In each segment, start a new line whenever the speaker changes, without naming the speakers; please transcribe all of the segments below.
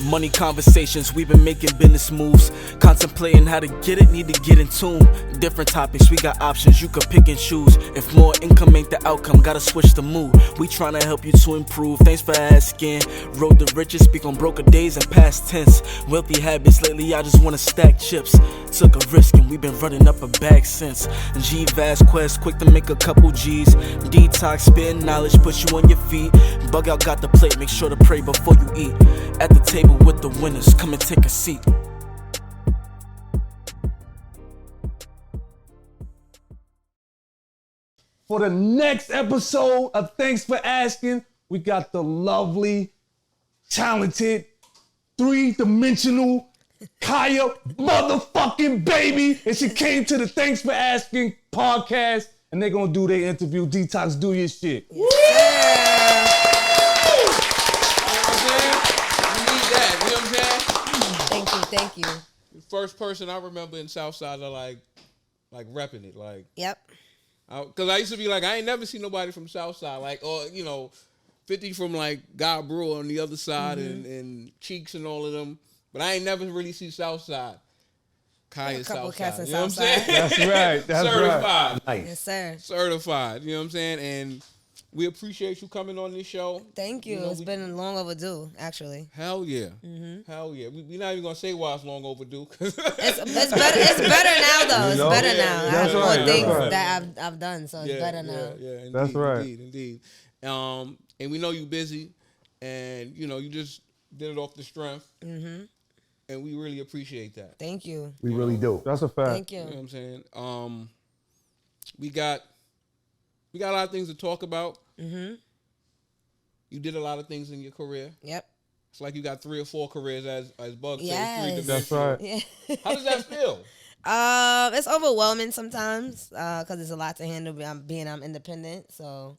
Money conversations, we've been making business moves. Contemplating how to get it, need to get in tune. Different topics, we got options, you can pick and choose. If more income ain't the outcome, gotta switch the mood. We tryna help you to improve, thanks for asking. Road to riches, speak on broker days and past tense. Wealthy habits, lately I just wanna stack chips. Took a risk and we've been running up a bag since. G-Vast quest, quick to make a couple G's. Detox, spitting knowledge, put you on your feet. Bug out, got the plate, make sure to pray before you eat. At the table with the winners, come and take a seat.
For the next episode of Thanks for Asking, we got the lovely, talented, three-dimensional Kyah motherfucking Baby. And she came to the Thanks for Asking podcast, and they're gonna do their interview. Detox, do your shit.
Yeah. You know what I'm saying?
Thank you.
The first person I remember in Southside are like repping it, like.
Yep.
Cause I used to be like, I ain't never seen nobody from Southside, like, or 50 from like God Brewer on the other side, and Cheeks and all of them, but I ain't never really see Southside. Kyah Southside, you know what I'm saying?
That's right. That's
certified.
Right.
Yes, sir.
Certified. You know what I'm saying? And we appreciate you coming on this show.
Thank you. It's been long overdue, actually.
Hell yeah. Mm-hmm. Hell yeah. We're not even gonna say why it's long overdue.
It's better. It's better now, though. It's better now. I have more things that I've done, so it's better now.
Yeah. Indeed,
that's right.
Indeed. And we know you're busy, and you just did it off the strength. Mm-hmm. And we really appreciate that.
Thank you.
We really do. That's a fact.
Thank you.
You know what I'm saying? We got a lot of things to talk about. Mm-hmm. You did a lot of things in your career.
Yep.
It's like you got 3 or 4 careers, as Bug says.
Yes.
That's right.
Yeah.
How does that feel?
It's overwhelming sometimes because there's a lot to handle. I'm independent, so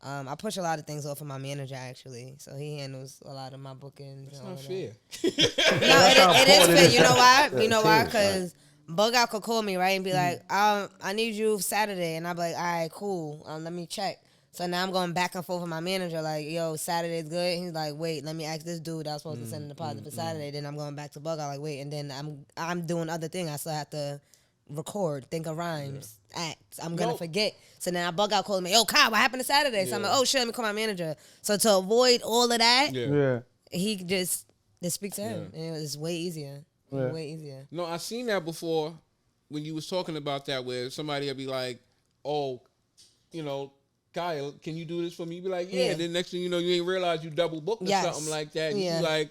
I push a lot of things off of my manager actually. So he handles a lot of my bookings.
That's not fair.
No, it is fair. You know why? You know why? Because Bug out could call me, right, and be like, I need you Saturday. And I'll be like, all right, cool. Let me check. So now I'm going back and forth with my manager, like, yo, Saturday's good. He's like, wait, let me ask this dude I was supposed to send a deposit for Saturday. Then I'm going back to Bug out, like, wait, and then I'm doing other things. I still have to record, think of rhymes, act. I'm going to forget. So then I Bug out calling me, yo, Kyle, what happened to Saturday? So I'm like, oh, shit, let me call my manager. So to avoid all of that, he just speak to him. And it was way easier.
Yeah.
Way easier.
No, I seen that before when you was talking about that, where somebody would be like, oh, Kyle, can you do this for me? You be like, yeah. And then next thing you know, you ain't realize you double booked or something like that. And you be like,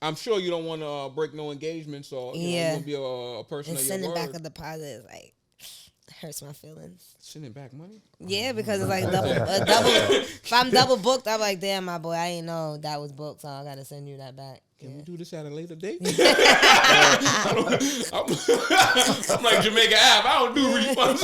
I'm sure you don't want to break no engagements or you want to be a person of your word.
And sending back a deposit is like, hurts my feelings.
Sending back money?
Yeah, because it's like double. If I'm double booked, I'm like, damn, my boy, I ain't know that was booked, so I got to send you that back.
Can we do this at a later date? I'm like Jamaica Ave. I don't do refunds.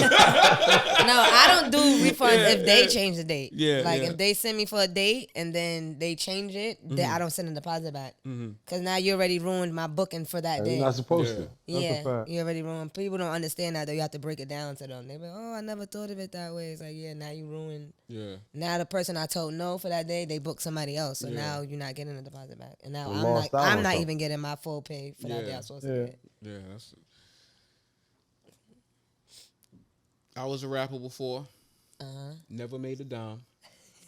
No, I don't do refunds if they change the date. If they send me for a date and then they change it, then I don't send a deposit back. Because now you already ruined my booking for that day.
You're not supposed to.
Yeah, you already ruined. People don't understand that, though. You have to break it down to them. They're like, oh, I never thought of it that way. It's like, yeah, now you ruined. Yeah. Now the person I told no for that day, they booked somebody else. So now you're not getting a deposit back. And now I'm not even getting my full pay for that day I was supposed to get.
Yeah, I was a rapper before. Never made a dime.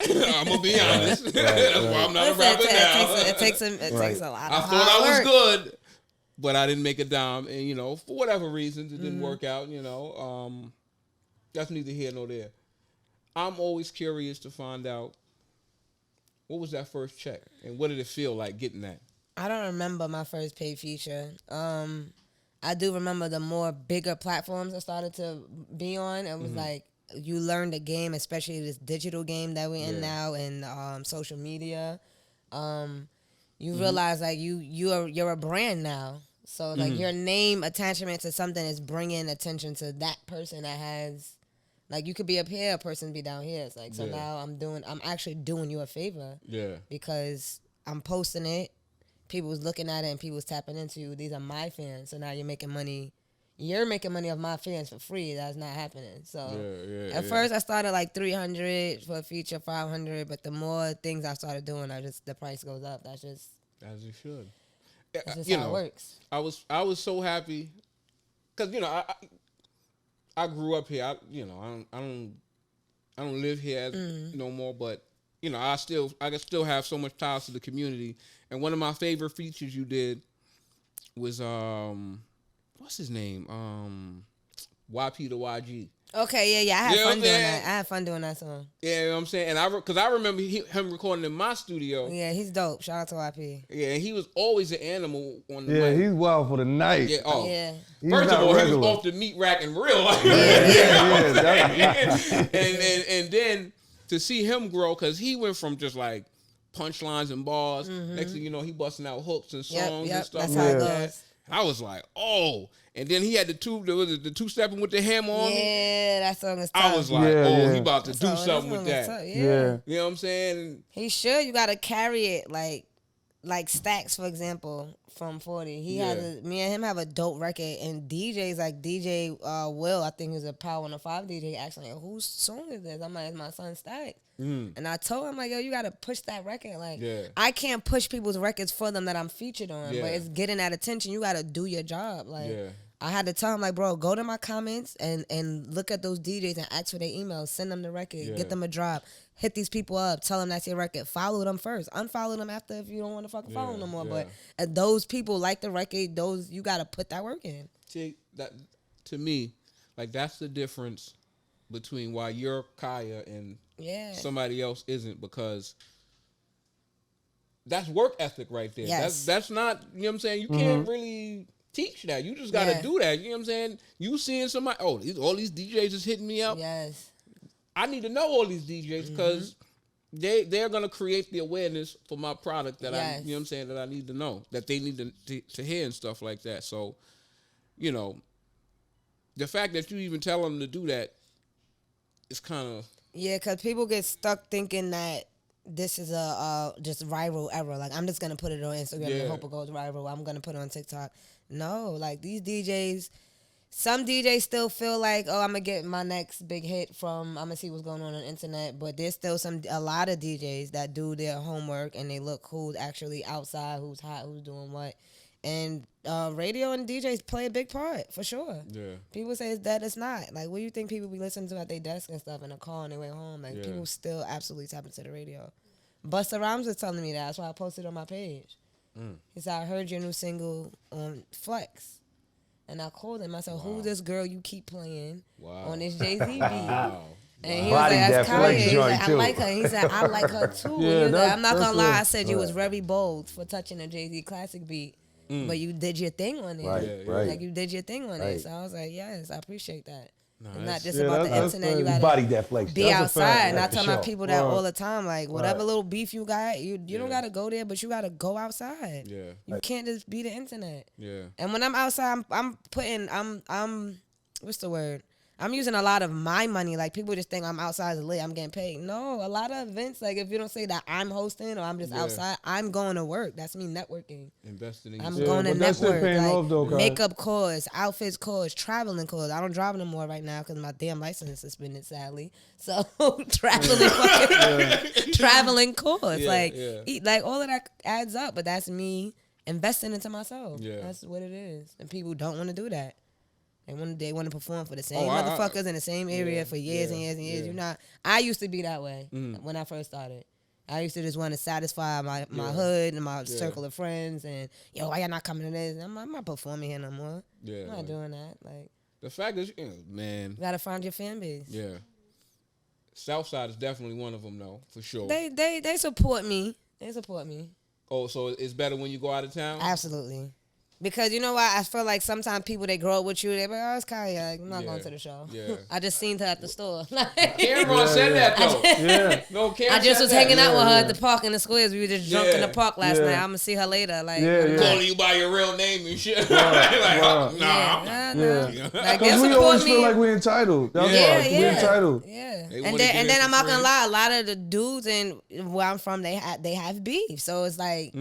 I'm gonna be honest. That's why I'm not a rapper now.
It takes a lot.
I thought I was good, but I didn't make a dime, and for whatever reasons, it didn't work out. That's neither here nor there. I'm always curious to find out what was that first check, and what did it feel like getting that.
I don't remember my first paid feature. I do remember the more bigger platforms I started to be on. It was like you learn the game, especially this digital game that we're in now, and social media. You realize like you're a brand now, so like your name attachment to something is bringing attention to that person that has. Like you could be up here, a person be down here. It's like so now I'm actually doing you a favor. Yeah. Because I'm posting it. People was looking at it and people was tapping into you. These are my fans. So now you're making money. You're making money off my fans for free. That's not happening. So at first I started like $300 for a feature, $500. But the more things I started doing, the price goes up. That's just
as it should.
That's just
you
how
know,
it works.
I was so happy because I grew up here. I don't live here no more, but I can still have so much ties to the community. And one of my favorite features you did was what's his name? YP to YG.
Okay, yeah. I had fun doing that. I had fun doing that song.
Yeah, you know what I'm saying? And because I remember him recording in my studio.
Yeah, he's dope. Shout out to YP.
Yeah, and he was always an animal on the mic.
Yeah, he's wild for the night.
Yeah,
yeah.
First of all, he was off the meat rack in real life. And then to see him grow, because he went from just like punchlines and bars. Next thing you know, he busting out hooks and songs and stuff like that. I was like, oh. And then he had the two-stepping with the hammer on him.
Yeah, that song is tough.
I was like, he about to do something with that.
Yeah.
You know what I'm saying?
He should. You got to carry it like Stacks, for example, from 40. Me and him have a dope record, and DJs like DJ Will, I think he's a Power 105 DJ, asking like, whose song is this? I'm like, it's my son Stacks. And I told him, like, yo, you got to push that record. Like, I can't push people's records for them that I'm featured on, but it's getting that attention. You got to do your job. Like, I had to tell him, like, bro, go to my comments and look at those DJs and ask for their emails. Send them the record. Get them a drop. Hit these people up. Tell them that's your record. Follow them first. Unfollow them after if you don't want to fucking follow them no more. But those people like the record. Those, you got to put that work in.
See, that to me, like, that's the difference between why you're Kyah and somebody else isn't, because that's work ethic right there.
Yes.
That's not, you know what I'm saying? You can't really teach that. You just got to do that. You know what I'm saying? You seeing somebody, all these DJs is hitting me up.
Yes.
I need to know all these DJs because they're going to create the awareness for my product that I, you know what I'm saying, that I need to know, that they need to hear and stuff like that. So, the fact that you even tell them to do that is kind of...
Yeah, because people get stuck thinking that this is a just viral error. Like, I'm just going to put it on Instagram and hope it goes viral. I'm going to put it on TikTok. No, like, these DJs... Some DJs still feel like, oh, I'm going to get my next big hit from, I'm going to see what's going on the internet. But there's still a lot of DJs that do their homework and they look who's actually outside, who's hot, who's doing what. And radio and DJs play a big part, for sure. Yeah. People say it's dead, it's not. Like, what do you think people be listening to at their desk and stuff in a car on their way home? Like, people still absolutely tap into the radio. Busta Rhymes was telling me that. That's why I posted on my page. He said, I heard your new single on Flex. And I called him. I said, who's this girl you keep playing on this Jay-Z beat? And he was like, that's Kyah. He was like, I like her. He said, I like her too. I'm not going to lie. I said you was very bold for touching a Jay-Z classic beat. But you did your thing on it.
Right.
Like, you did your thing on it. So I was like, yes, I appreciate that. It's not just about the internet. You gotta be outside. And I tell my people that all the time. Like, whatever little beef you got, you don't gotta go there, but you gotta go outside. Yeah. You can't just be the internet. Yeah. And when I'm outside, I'm what's the word? I'm using a lot of my money. Like, people just think I'm outside as lit, I'm getting paid. No, a lot of events, like, if you don't say that I'm hosting or I'm just outside, I'm going to work. That's me networking.
Investing in
I'm going to network. Like, makeup calls, outfits calls, traveling calls. I don't drive no more right now because my damn license is suspended, sadly. So, traveling calls. Like, all of that adds up, but that's me investing into myself. Yeah. That's what it is. And people don't want to do that. They want to perform for the same motherfuckers in the same area for years and years and years. Yeah. I used to be that way when I first started. I used to just want to satisfy my hood and my circle of friends. And, yo, why y'all not coming to this? I'm not performing here no more. Yeah, I'm not doing that. Like,
the fact is, man.
You got to find your fan base.
Yeah. Southside is definitely one of them, though, for sure.
They support me. They support me.
Oh, so it's better when you go out of town?
Absolutely. Because you know what? I feel like sometimes people, they grow up with you, they're like, oh, it's Kyah. Like, I'm not going to the show. Yeah. I just seen her at the store.
Cameron said that, though. No,
I just was hanging out with her at the park in the squares. We were just drunk in the park last night. I'm going to see her later. Like,
calling you by your real name and shit.
Nah.
Like, because we always feel like we're entitled. We're entitled.
Yeah. And then I'm not going to lie, a lot of the dudes and where I'm from, they have beef. So it's like...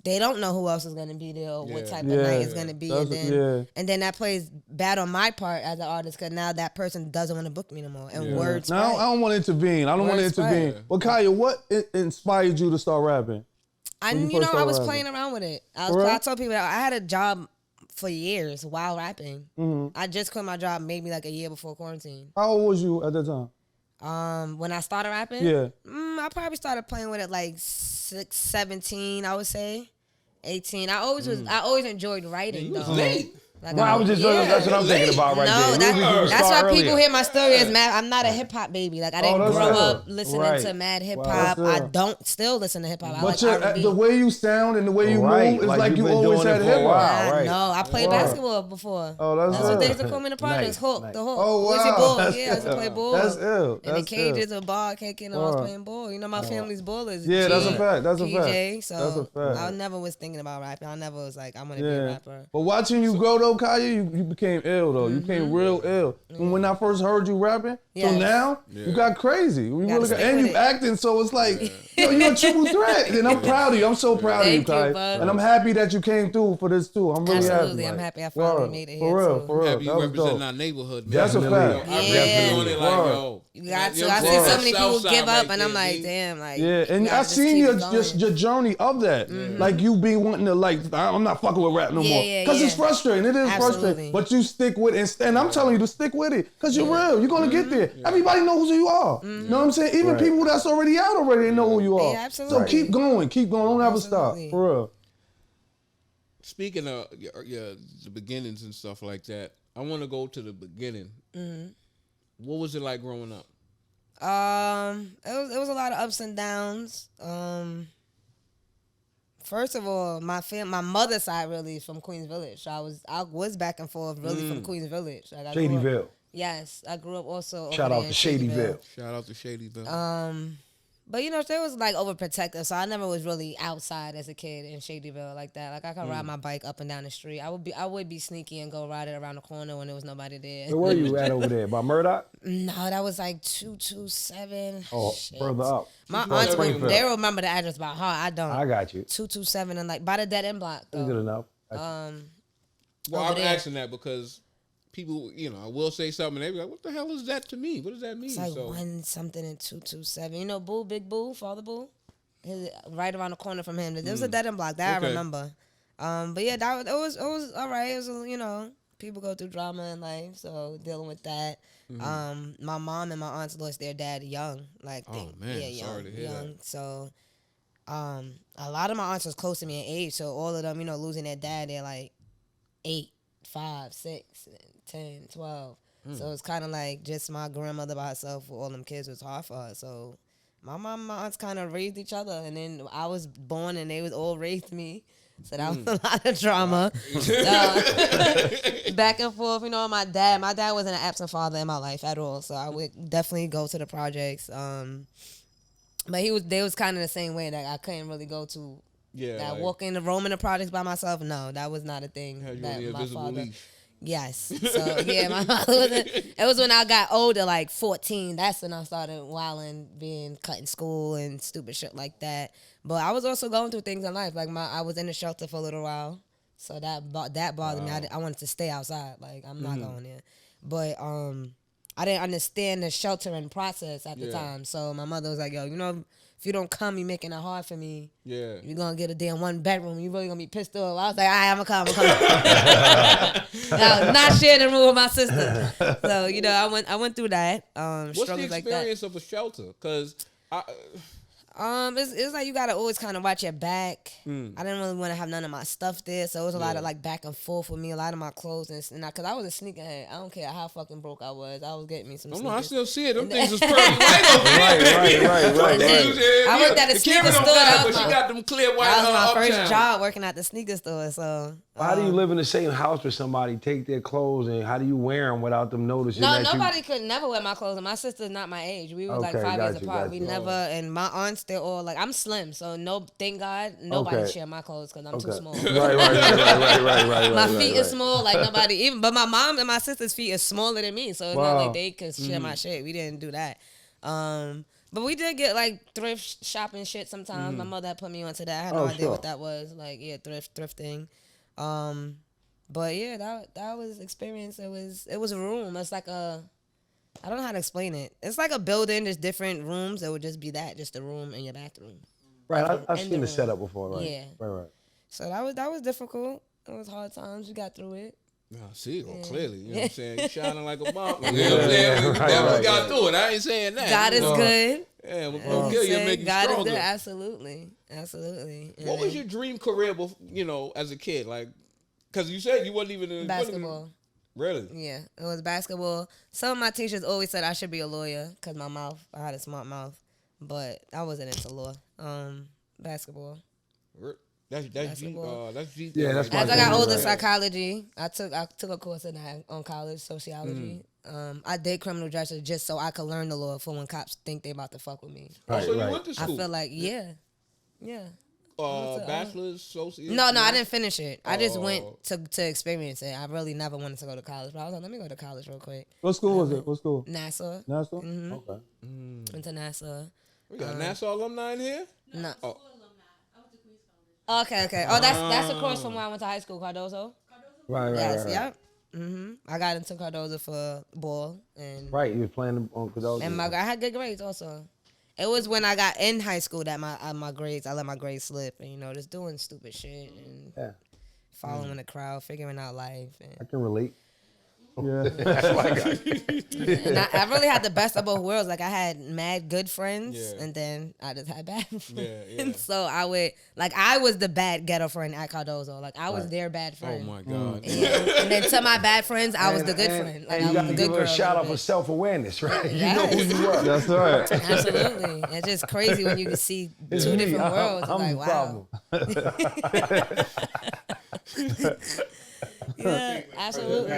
They don't know who else is going to be there or what type of night it's going to be. And then that plays bad on my part as an artist because now that person doesn't want to book me no more. And words
now, I don't want to intervene. But Kyah, what inspired you to start rapping?
I was playing around with it. I told people that I had a job for years while rapping. Mm-hmm. I just quit my job maybe like a year before quarantine.
How old was you at that
time? When I started rapping?
Yeah.
I probably started playing with it like 17, I would say. 18. I always enjoyed writing though.
Late.
Like, I was just that's what I'm thinking about right there.
That's why people hear my story as mad. I'm not a hip hop baby. Like I didn't grow up listening to mad hip hop. I don't still listen to hip hop.
But the way you sound and the way you move is like you always had hip hop.
No, I played basketball before.
Oh, that's
what they used to call me in the projects. Hook, the Hook.
Oh, wow.
Ball. Yeah, I used to play ball.
That's ill.
In the cages of bar kicking, I was playing ball. You know, my family's ballers.
Yeah, that's a fact. That's a fact.
So I never was thinking about rapping. I never was like, I'm gonna be a rapper.
But watching you grow though, Kyah, you became ill though. You became real ill. When I first heard you rapping, till now, you got crazy. You really got, and you acting, so it's like, yo, you're a triple threat. And I'm proud of you. I'm so proud of you, Kyah. And I'm happy that you came through for this too. I'm really
Absolutely,
happy.
I'm happy I finally made it here.
For real.
Happy you representing our neighborhood, man.
That's a fact.
I on it like, yo.
You got to. I see so many people give up, and I'm like, damn, like.
Yeah, and I seen your journey of that. Like you be wanting to like, I'm not fucking with rap no more. Because it's frustrating. It is frustrating. But you stick with it. And I'm telling you to stick with it. Because you're real. You're going to get there. Everybody knows who you are. You know what I'm saying? Even people that's already out already know who you are.
Yeah, absolutely.
So keep going. Don't ever stop. For real.
Speaking of the beginnings and stuff like that, I want to go to the beginning. What was it like growing up?
It was a lot of ups and downs. First of all, my mother's side really is from Queens Village. So I was back and forth really from Queens Village. Like
Shadyville.
Yes, I grew up also.
Shout out to Shadyville.
Shout out to Shadyville.
But they was like overprotective, so I never was really outside as a kid in Shadyville like that. Like I could ride my bike up and down the street. I would be sneaky and go ride it around the corner when there was nobody there.
Where were you at over there? By Murdoch?
No, that was like 227.
Oh, further up.
My aunts they remember the address by heart. I don't.
I got you.
227 and like by the dead end block. Though.
Good enough.
Well, I'm asking that because people, I will say something and they be like, what the hell is that to me? What does that mean?
It's like 1 something and 227. You know, Boo, Big Boo, Father Boo? Right around the corner from him. There was a dead end block. That I remember. But yeah, it was all right. It was, people go through drama in life, so dealing with that. My mom and my aunts lost their dad young. Like, young.
Sorry to hear that.
So, a lot of my aunts was close to me in age, so all of them, losing their dad, they're like 8, 5, 6, 10, 12. So it's kind of like just my grandmother by herself with all them kids was hard for her. So my mom and my aunts kind of raised each other. And then I was born and they was all raised me. So that was a lot of drama. Back and forth, my dad wasn't an absent father in my life at all. So I would definitely go to the projects. But they was kind of the same way that I couldn't really go to.
Yeah.
That walk in the room in the projects by myself. No, that was not a thing.
That my father. Leash.
Yes. So yeah, my father wasn't. It was when I got older, like 14. That's when I started wilding, being cut in school and stupid shit like that. But I was also going through things in life. Like I was in the shelter for a little while, so that bothered me. I wanted to stay outside. Like I'm not going there. But I didn't understand the sheltering process at the time. So my mother was like, "Yo, if you don't come, you're making it hard for me.
Yeah.
You're going to get a damn 1 bedroom. You really going to be pissed off." I was like, all right, I'm going to come. I was not sharing the room with my sister. So, I went through that.
What's the experience of a shelter? Because
it's like you gotta always kind of watch your back. I didn't really want to have none of my stuff there, so it was a lot of like back and forth with me. A lot of my clothes and because I was a sneakerhead. I don't care how fucking broke I was getting me some.
I still see it. Them things is pretty white over there.
Right.
I worked at a sneaker store.
But she got them clear white.
That was my first job working at the sneaker store. So
how do you live in the same house with somebody, take their clothes, and how do you wear them without them noticing?
No, nobody could never wear my clothes. And my sister's not my age. We were like 5 years apart. We never. And my aunts, they're all like, I'm slim, so thank God nobody share my clothes because I'm too small.
Right.
My feet is small, like nobody but my mom and my sister's feet is smaller than me, so it's not like they could share my shit. We didn't do that. But we did get like thrift shopping shit sometimes. My mother had put me onto that. I had no idea what that was. Like thrifting. But yeah, that was experience. It was a room. It's like I don't know how to explain it. It's like a building. There's different rooms. It would just be just a room in your bathroom.
Right, I've seen the setup before. Right.
Yeah.
Right.
So that was difficult. It was hard times. We got through it.
See, clearly, you know what I'm saying? You shining like a bomb. You know what I'm saying? We definitely got through it. I ain't saying that.
God is good.
Yeah, we'll kill you and make you
God
stronger.
is good. Absolutely.
What was your dream career, as a kid? Like, because you said you wasn't even in
basketball.
Really?
Yeah, it was basketball. Some of my teachers always said I should be a lawyer because I had a smart mouth, but I wasn't into law. Basketball.
That's G.
Yeah, that's
as I got older, psychology. I took a course in that on college, sociology. I did criminal justice just so I could learn the law for when cops think they about to fuck with me.
Right,
so you went to school?
I feel like yeah.
Bachelor's sociology.
No, I didn't finish it. I just went to experience it. I really never wanted to go to college, but I was like, let me go to college real quick.
What school was it? What school?
NASA.
NASA.
Mm-hmm.
Okay.
Went to NASA.
We got NASA alumni in here.
No. Okay. Oh, that's the course from where I went to high school, Cardozo.
Right.
Yep. I got into Cardozo for ball and
Right, you was playing on Cardozo.
And I had good grades also. It was when I got in high school that my grades, I let my grades slip and just doing stupid shit and following the crowd, figuring out life. And
I can relate.
Yeah.
and I really had the best of both worlds. Like I had mad good friends, and then I just had bad friends. And so I was the bad ghetto friend at Cardozo. Like I was their bad friend.
Oh my God.
And then to my bad friends, I was the good friend. Like
and you
I
got
was
to
the
give
good
her a
girl.
shout out for self-awareness, right?
Yes.
You know who you are.
That's right.
Absolutely. It's just crazy when you can see
It's
two
me.
different worlds.
I'm
It's
the
like, wow. Yeah, absolutely.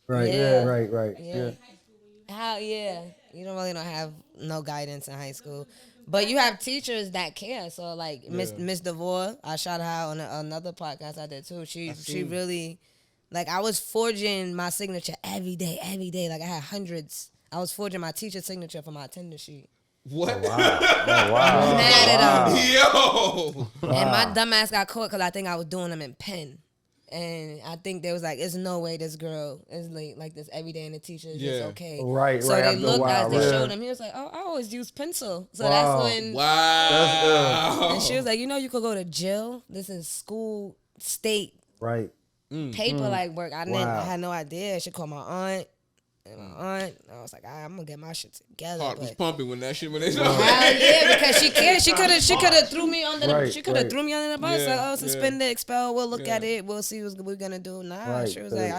Right.
Yeah.
Right.
Yeah. You don't have no guidance in high school. But you have teachers that care. So like Miss DeVore, I shot her out on another podcast I did too. She really, like I was forging my signature every day. Like I had hundreds. I was forging my teacher signature for my attendance sheet.
What?
Oh, wow.
Mad at them.
Yo.
And my dumb ass got caught because I think I was doing them in pen. And I think they was like, there's no way this girl is like this every day, and the teacher is just okay.
Right.
So they looked as they showed him. He was like, oh, I always use pencil. So that's when.
Wow.
And she was like, you could go to jail. This is school, state.
Right.
Paper like work. I had no idea. She called my aunt. And my aunt, I was like, I'm gonna get my shit together.
Heart was pumping when that shit when they saw
hell yeah, because she cared. She could have threw me under the. She could have threw me under the bus.
Yeah,
like, suspended, expelled. We'll look at it. We'll see what we're gonna do. Nah, she was like,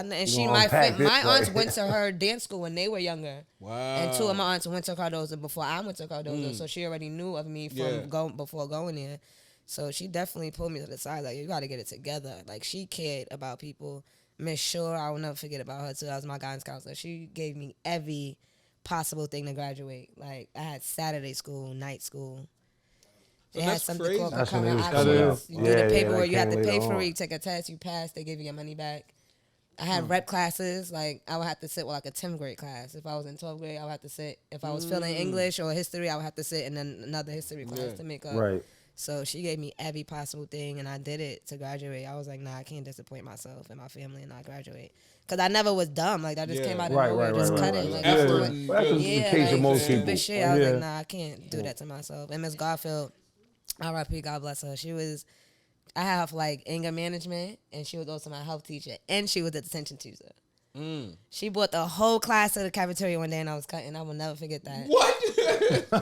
my aunts went to her dance school when they were younger.
Wow.
And two of my aunts went to Cardozo before I went to Cardozo, so she already knew of me from before going there. So she definitely pulled me to the side, like, you got to get it together. Like, she cared about people. Miss Shore, I will never forget about her, too. That was my guidance counselor. She gave me every possible thing to graduate. Like, I had Saturday school, night school.
So
they had something
crazy.
called
That's when
concurrent
it was coming up.
options. You do the paperwork.
that
You have to
came
pay
later
for
on.
it. You take a test. You pass. They give you your money back. I had rep classes. Like, I would have to sit with, like, a 10th grade class. If I was in 12th grade, I would have to sit. If I was feeling English or history, I would have to sit in another history class to make up.
Right.
So she gave me every possible thing, and I did it to graduate. I was like, nah, I can't disappoint myself and my family and not graduate. Because I never was dumb. Like, that just came out of nowhere. Just cut it. Like,
Effort.
That's the case of most people.
stupid shit. I was like, nah, I can't do that to myself. And Miss Garfield, R.I.P., God bless her. I have, like, anger management, and she was also my health teacher, and she was a detention teacher. She brought the whole class to the cafeteria one day, and I was cutting. I will never forget that.
What?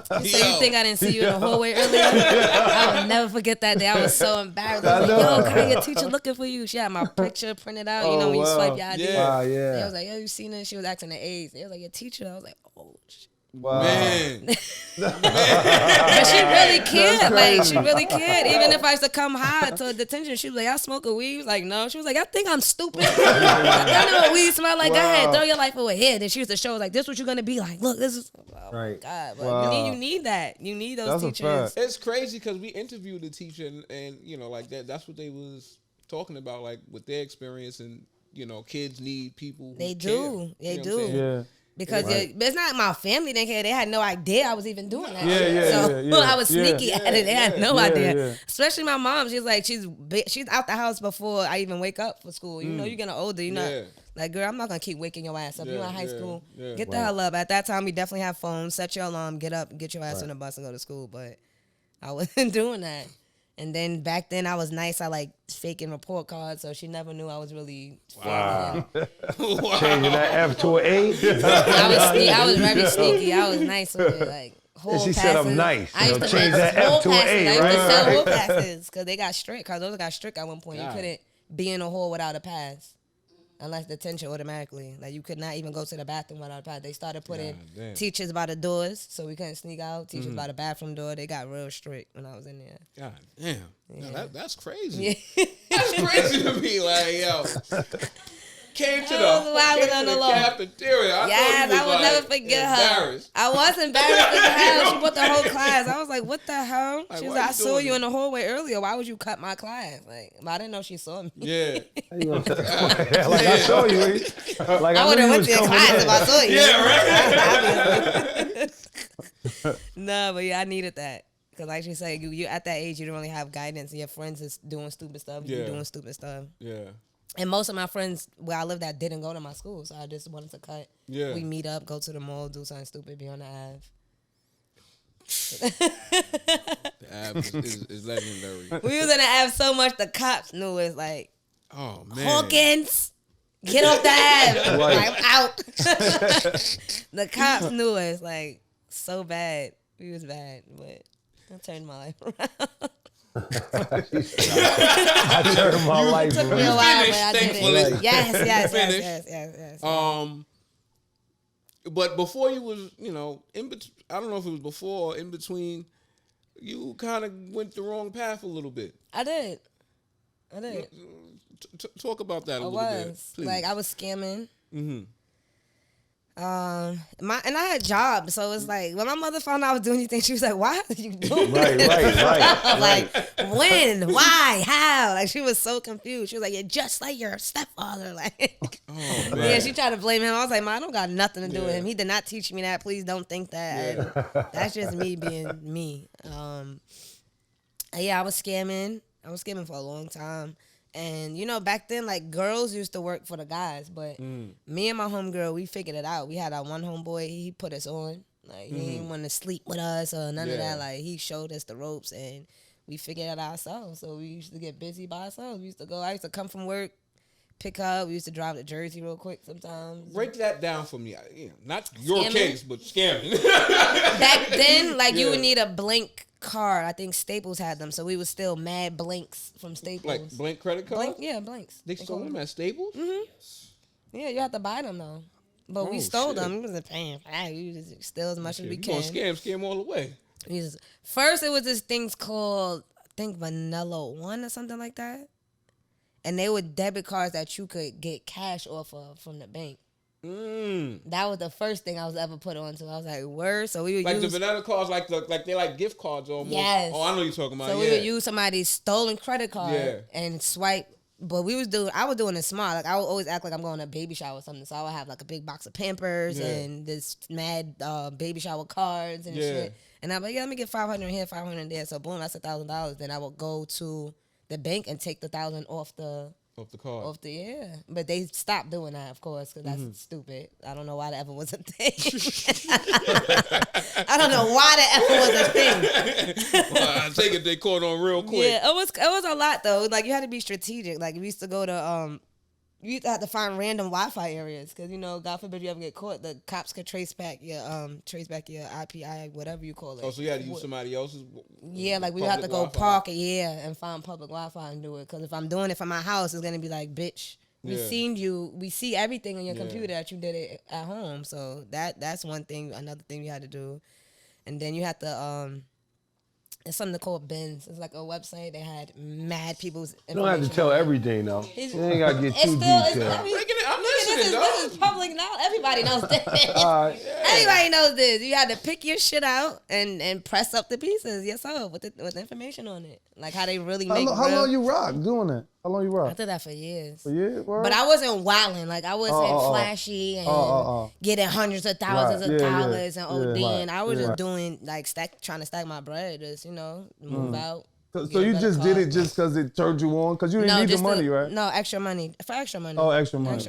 So you think I didn't see you in the hallway earlier? I will never forget that day. I was so embarrassed. I was like, yo, Kyah, teacher looking for you. She had my picture printed out. You know when you swipe your ID.
Yeah.
They was like, yo, you seen her? She was asking the age. They was like, your teacher. I was like, oh, shit.
Wow.
Man.
But she really cared. Like, she really cared. Even if I used to come high to detention, she was like, I smoke a weed. I was like, no. She was like, I think I'm stupid. I know what weed smell like. Go ahead, throw your life away. Here. Then she used to show, like, this is what you're going to be like. Look, this is. Oh,
right.
God. But you need that. You need those
That's
teachers.
It's crazy because we interviewed a teacher and you know, like that's what they was talking about, like with their experience and, you know, kids need people who
They
care.
do. They
You know what I'm
do.
saying?
Yeah.
Because it's not my family didn't care. They had no idea I was even doing that.
Yeah,
So I was sneaky at it. They had no idea.
Yeah.
Especially my mom. She's like, she's out the house before I even wake up for school. You know, you're getting older. You're not like, girl, I'm not gonna keep waking your ass up. You're in high school. Get the hell up. At that time, we definitely have phones. Set your alarm. Get up. Get your ass on the bus and go to school. But I wasn't doing that. And then back then I was nice. I like faking report cards, so she never knew I was really.
Wow. Changing that F to an A.
I was very sneaky. I was nice with it, like.
And she said I'm nice.
I used to
change that F to an A,
right? I used to sell hall
right?
passes because they got strict. Because those got strict at one point.
God.
You couldn't be in a hall without a pass. Unless detention automatically. Like, you could not even go to the bathroom without a pass. They started putting teachers by the doors, so we couldn't sneak out. Teachers by the bathroom door. They got real strict when I was in there.
God damn.
Yeah.
No, that's crazy.
Yeah.
That's crazy to me. Like, yo. Came to the cafeteria.
I would never forget her. I was embarrassed as hell. She put the whole class. I was like, what the hell?
Like,
she was like, I saw you in the hallway earlier. Why would you cut my class? Like, I didn't know she saw me.
Yeah.
Like, I saw you. Like,
I would have went to your class if I saw you.
Yeah, right.
No, but yeah, I needed that. Because like she said, you at that age, you don't really have guidance. And your friends is doing stupid stuff. You're doing stupid stuff.
Yeah.
And most of my friends where I lived at didn't go to my school, so I just wanted to cut.
Yeah.
We meet up, go to the mall, do something stupid, be on the Ave.
The Ave is legendary.
We was in the Ave so much the cops knew it. Like,
Oh, man.
Hawkins, get off the Ave.
Right.
Like, I'm out. The cops knew us, like, so bad. We was bad, but I turned my life around.
I turned my life
It took me a
around.
while, but I did
thankfully.
it. Yes.
But before you was, I don't know if it was before or in between, you kind of went the wrong path a little bit.
I did.
Talk about that a little bit, please.
Like, I was scamming.
Mm-hmm.
And I had jobs, so it's like when my mother found out I was doing anything, she was like, "Why are you doing
Right.
Like, when, why, how?" Like, she was so confused. She was like, "You're just like your stepfather." Like,
Oh, man.
yeah, she tried to blame him. I was like, "Ma, I don't got nothing to do with him. He did not teach me that. Please don't think that." And that's just me being me. Yeah, I was scamming. For a long time. And, back then, like, girls used to work for the guys. But me and my homegirl, we figured it out. We had our one homeboy. He put us on. Like, he didn't want to sleep with us or none of that. Like, he showed us the ropes, and we figured it out ourselves. So we used to get busy by ourselves. I used to come from work, pick up. We used to drive to Jersey real quick sometimes.
Break that down for me. Not your
Scamming?
case, but scamming.
Back then, like, you would need a blank card. I think Staples had them, so we was still mad blanks from Staples.
Like blank credit cards?
Blanks.
They sold them at Staples?
Mm-hmm. Yeah, you have to buy them though. But we stole them. We wasn't paying for that. We just steal as much as we
You
can.
gonna scam all the way.
First, it was this things called, I think, Vanilla One or something like that. And they were debit cards that you could get cash off of from the bank. That was the first thing I was ever put on to. I was like, word. So we would
like
use
the vanilla cards, like they like gift cards almost.
Yes.
Oh, I know what you're talking about.
So we would use somebody's stolen credit card and swipe. But I was doing it smart. Like, I would always act like I'm going to a baby shower or something. So I would have like a big box of Pampers and this mad baby shower cards and shit. And I'm like, let me get $500 here, $500 there. So boom, that's $1,000. Then I would go to the bank and take the $1,000 off the card. But they stopped doing that, of course, because that's stupid. I don't know why that ever was a thing. I don't know why that ever was a thing.
Well, I take it they caught on real quick.
Yeah, it was a lot though. Like, you had to be strategic. Like, we used to go to you used to have to find random Wi-Fi areas because, God forbid you ever get caught, the cops could trace back your IPI, whatever you call it.
Oh, so you had to use somebody else's.
Yeah, like we would have to go
Wi-Fi.
park and find public Wi-Fi and do it. Because if I'm doing it from my house, it's gonna be like, bitch, we see everything on your computer that you did it at home. So that's one thing. Another thing you had to do, and then you had to it's something called Bins. It's like a website. They had mad people's information.
You don't have to tell everything, though. You ain't got to get too detailed.
I'm listening,
this is public now. Everybody knows this. Everybody knows this. You had to pick your shit out and press up the pieces yourself with the information on it. Like, how they really make
How long you rock doing that? How long you rock?
I did that for years.
For years?
But I wasn't wilding. Like, I wasn't flashy and getting hundreds of thousands of dollars and ODing. I was just doing, like, trying to stack my bread. Just, move out.
So you just did it just because it turned you on? Because you didn't need the money, right?
No, extra money. For extra money.
Oh, extra money.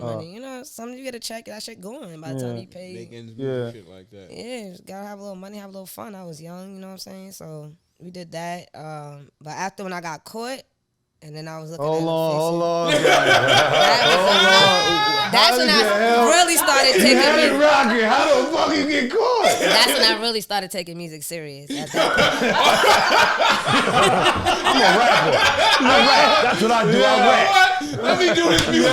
Something you get a check, that shit going by the time you pay.
Shit like that.
Yeah, just gotta have a little money, have a little fun. I was young, you know what I'm saying? So We did that. But after when I got caught, and then I was looking
Hold on.
That's when I really started taking music.
Rocking. How the fuck you get caught?
That's when I really started taking music serious. At that
I'm a rapper. That's what I do. I rap.
Let me do this music.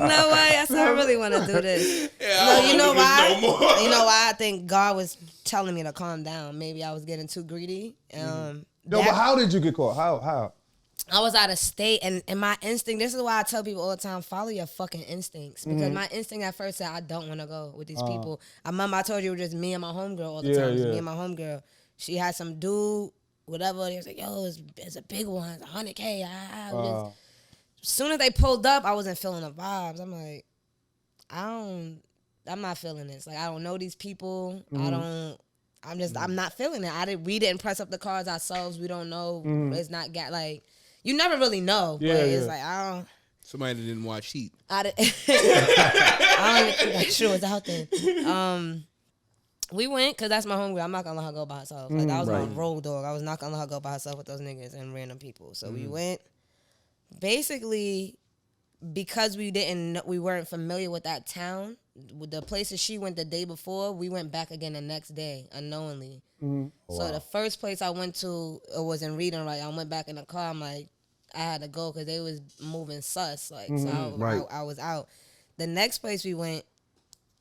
No way. I said I really want to do this.
Yeah,
no, you know why?
No more.
You know why? I think God was telling me to calm down. Maybe I was getting too greedy.
But how did you get caught? How?
I was out of state, and my instinct, this is why I tell people all the time, follow your fucking instincts. Because my instinct at first said, I don't want to go with these people. I remember I told you it was just me and my homegirl all the time. It was me and my homegirl. She had some dude, whatever. He was like, yo, it's a big one. It's 100K. As soon as they pulled up, I wasn't feeling the vibes. I'm like, I'm not feeling this. Like, I don't know these people. I'm not feeling it. We didn't press up the cards ourselves. We don't know. It's not like, you never really know.
Yeah,
but it's like, I don't.
Somebody that didn't watch Heat.
I don't even think that shit was out there. We went, because that's my homegirl. I'm not going to let her go by herself. Like, that was my road dog. I was not going to let her go by herself with those niggas and random people. So we went. Basically, because we weren't familiar with that town, the places she went the day before, we went back again the next day, unknowingly. So the first place I went to was in Reading, right? I went back in the car. I'm like, I had to go because they was moving sus. Like, so I was out. The next place we went,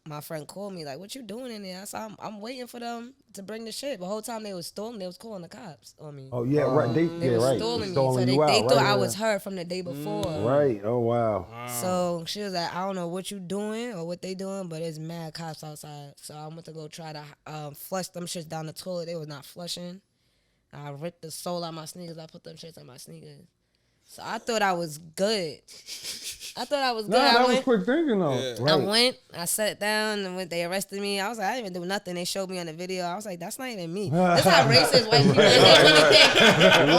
my friend called me like, "What you doing in there?" I said, "I'm waiting for them to bring the shit." The whole time they was stalling, they was calling the cops on me.
Oh yeah, right. They
was stalling me, so they thought I was her from the day before.
Right. Oh wow.
So she was like, "I don't know what you doing or what they doing, but it's mad cops outside." So I went to go try to flush them shits down the toilet. They was not flushing. I ripped the sole out my sneakers. I put them shits on my sneakers. So I thought I was good.
That was quick thinking though.
Yeah.
Right.
I went, I sat down, and when they arrested me, I was like, I didn't even do nothing. They showed me on the video. I was like, that's not even me. That's how racist white people is. They really think,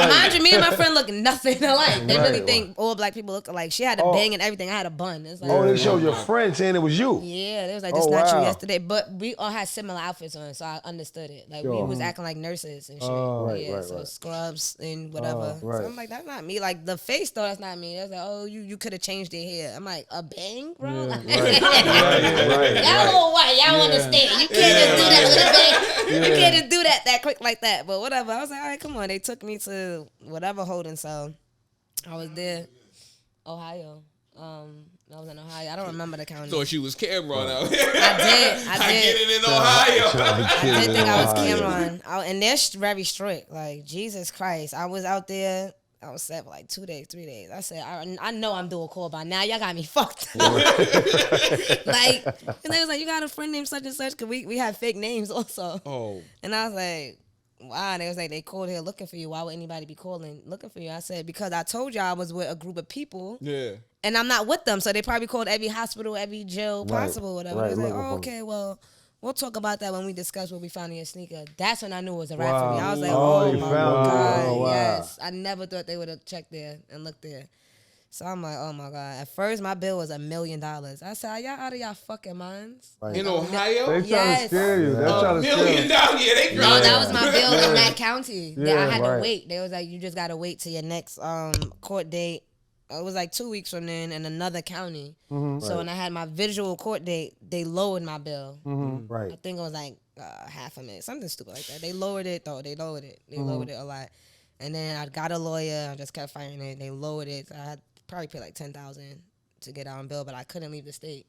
mind you, me and my friend look nothing alike. They really think all black people look alike. She had a bang and everything. I had a bun. It's like,
they showed your friend saying it was you.
Yeah, they was like, this not you yesterday. But we all had similar outfits on, so I understood it. Like, we was acting like nurses and shit. So scrubs and whatever. So I'm like, that's not me. Like, the face, though, that's not me. They was like, oh, you could have changed your hair. I'm like, a bang, bro?
Yeah,
Like,
right.
Y'all little white. Y'all understand. You can't just do that with a bang. You can't just do that quick like that. But whatever. I was like, all right, come on. They took me to whatever holding cell. I was there. Ohio. I was in Ohio. I don't remember the county.
Thought she was Cameron out here.
I did.
I get it in Ohio.
I did think I was Cameron. And they're very strict. Like, Jesus Christ. I was out there. I was set for like 2 days, 3 days. I said, I know I'm doing call by now. Y'all got me fucked up. Like, and they was like, you got a friend named such and such? Because we had fake names also.
Oh. And
I was like, wow. And they was like, they called here looking for you. Why would anybody be calling looking for you? I said, because I told y'all I was with a group of people.
Yeah.
And I'm not with them. So they probably called every hospital, every jail possible, whatever. They was like, oh, okay, well, we'll talk about that when we discuss what we found in your sneaker. That's when I knew it was a wrap for me. I was like, oh my God, yes. I never thought they would have checked there and looked there. So I'm like, oh my God. At first, my bill was $1 million. I said, are y'all out of y'all fucking minds?
Right. In Ohio?
They trying to scare you. They're trying to scare you.
$1 million. Yeah, they
No, that was my bill in that county. I had to wait. They was like, you just got to wait till your next court date. It was like 2 weeks from then in another county. So when I had my visual court date, they lowered my bill.
Right.
I think it was like $500,000, something stupid like that. They lowered it though. They lowered it a lot. And then I got a lawyer. I just kept fighting it. They lowered it. So I had probably pay like $10,000 to get out on bail, but I couldn't leave the state.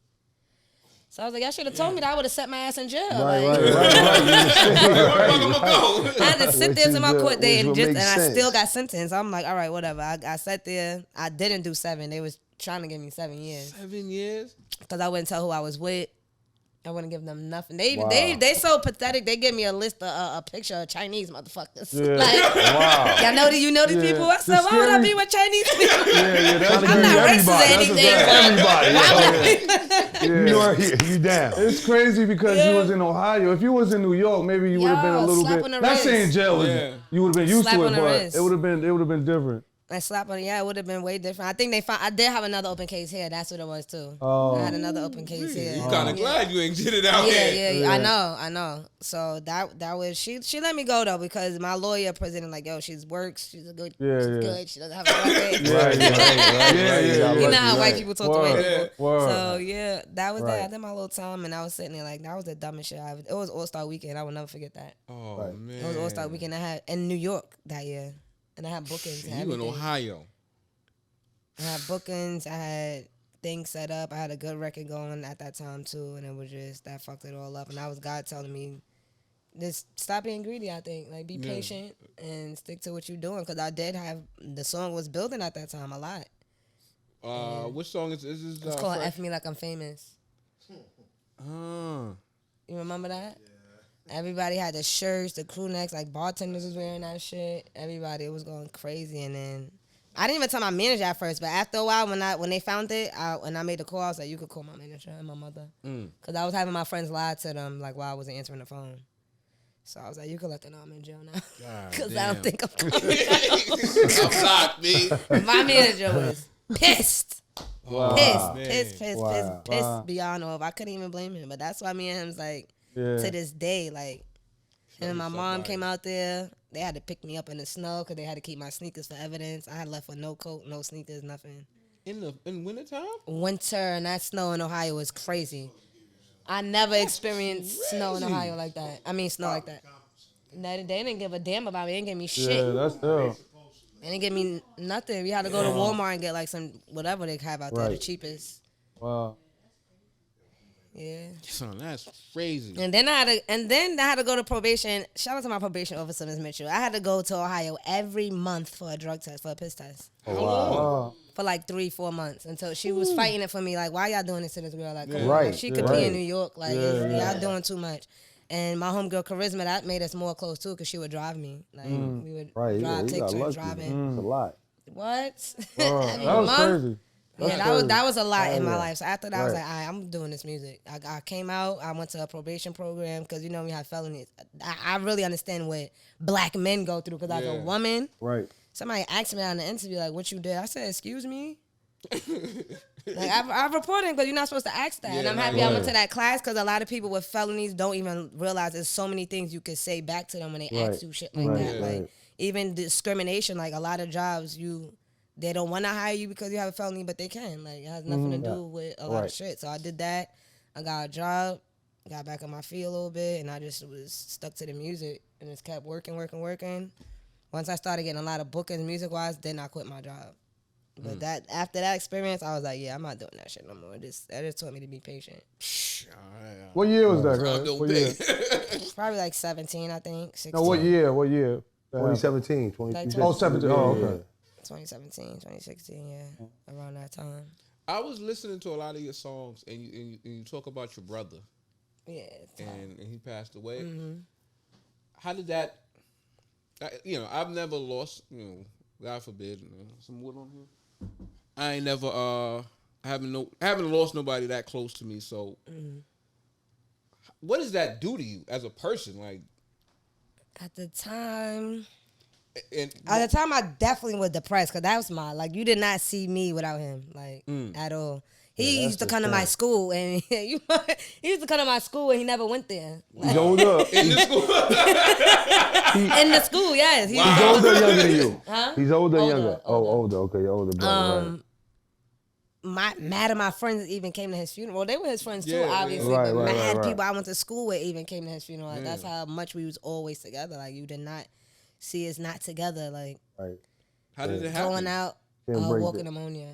So I was like, y'all should have told me that. I would have set my ass in jail.
Right.
I had to sit there to my court date and I still got sentenced. I'm like, all right, whatever. I sat there. I didn't do 7. They was trying to give me 7 years.
7 years?
Because I wouldn't tell who I was with. I wouldn't give them nothing. They so pathetic. They give me a list of a picture of Chinese motherfuckers.
Yeah.
Like, y'all know that you know these people. I said, why would I be with Chinese people?
That's
I'm not racist or anything.
Everybody. You down?
It's crazy because you was in Ohio. If you was in New York, maybe you would have been a little bit. Not saying jail. You would have been used to it, but it would have been different.
Like slap on, yeah, it would have been way different. I think I did have another open case here. That's what it was too.
Oh.
I had another open case here.
You kind of glad you ain't did it out here.
Yeah. I know. So that was she let me go though because my lawyer presented like, yo, she's works. She's good. She's good. She doesn't have a record.
Yeah.
You know how white people talk to white people.
Word.
So yeah, that was that. I did my little time and I was sitting there like that was the dumbest shit I ever. It was All-Star Weekend. I will never forget that.
Oh man.
It was All-Star Weekend I had in New York that year. And I had bookings.
You in Ohio.
I had bookings. I had things set up. I had a good record going at that time, too. And it was just, that fucked it all up. And that was God telling me, just stop being greedy, I think. Like, be patient and stick to what you're doing. Because I did have, the song was building at that time a lot.
Which song is this?
It's called F Me Like I'm Famous.
You
remember that? Yeah. Everybody had the shirts, the crew necks, like bartenders was wearing that shit. Everybody, it was going crazy. And then I didn't even tell my manager at first, but after a while, when they found it, when I made the call, I was like, you could call my manager and my mother. Because I was having my friends lie to them, like, while I wasn't answering the phone. So I was like, you can let them know I'm in jail now. Because I don't think I'm coming.
I'm locked, man.
My manager was pissed.
Wow.
Pissed beyond all. I couldn't even blame him. But that's why me and him's like, to this day, like, him and my mom came out there. They had to pick me up in the snow because they had to keep my sneakers for evidence. I had left with no coat, no sneakers, nothing.
In wintertime?
Winter and that snow in Ohio was crazy. I never experienced snow in Ohio like that. I mean, snow like that. They didn't give a damn about me. They didn't give me shit.
Yeah, that's dope.
They didn't give me nothing. We had to go to Walmart and get like some whatever they have out there, the cheapest.
Wow.
Yeah.
Son, that's crazy.
And then I had to go to probation. Shout out to my probation officer, Ms. Mitchell. I had to go to Ohio every month for a drug test, for a piss test.
Oh, wow.
For like 3-4 months until she was fighting it for me. Like, why y'all doing this to this girl? Like,
Right.
She could be in New York. Like, y'all doing too much. And my homegirl Charisma, that made us more close too, because she would drive me. Like, we would drive, take turns driving.
It's a lot.
What?
That was crazy.
That was a lot in my life. So after that, I was like, all right, I'm doing this music. I came out. I went to a probation program because, you know, we had felonies. I really understand what black men go through because as a woman, somebody asked me out in the interview, like, what you did? I said, excuse me? Like, I reported because you're not supposed to ask that. And I'm happy I went to that class because a lot of people with felonies don't even realize there's so many things you could say back to them when they ask you shit like that. Like, even discrimination, like a lot of jobs, they don't want to hire you because you have a felony, but they can. Like, it has nothing to do with a lot of shit. So I did that. I got a job, got back on my feet a little bit, and I just was stuck to the music and just kept working. Once I started getting a lot of bookings music-wise, then I quit my job. But after that experience, I was like, yeah, I'm not doing that shit no more. That just taught me to be patient.
What year was that, girl? What year?
Probably like 17, I think. 16.
No, what year?
2017.
2017. Oh, 17. Oh, okay.
2017, 2016, yeah, around that time.
I was listening to a lot of your songs, and you talk about your brother.
Yeah.
And he passed away. Mm-hmm. How did that? I've never lost. God forbid, some wood on here. I ain't never. haven't lost nobody that close to me. So, what does that do to you as a person? Like,
at the time. At the time, I definitely was depressed because that was you did not see me without him, like, at all. He used to come to my school, and he used to come to my school, and he never went there. Like,
he's older.
In the school?
In the school, yes.
He's older or younger than you?
Huh?
He's older or younger? Oh, older. Okay, you're older brother,
Mad of my friends even came to his funeral. Well, they were his friends too, obviously. But mad people I went to school with even came to his funeral. Like, that's how much we was always together. Like, you did not see us not together. Like,
how did it happen?
Going out, walking pneumonia.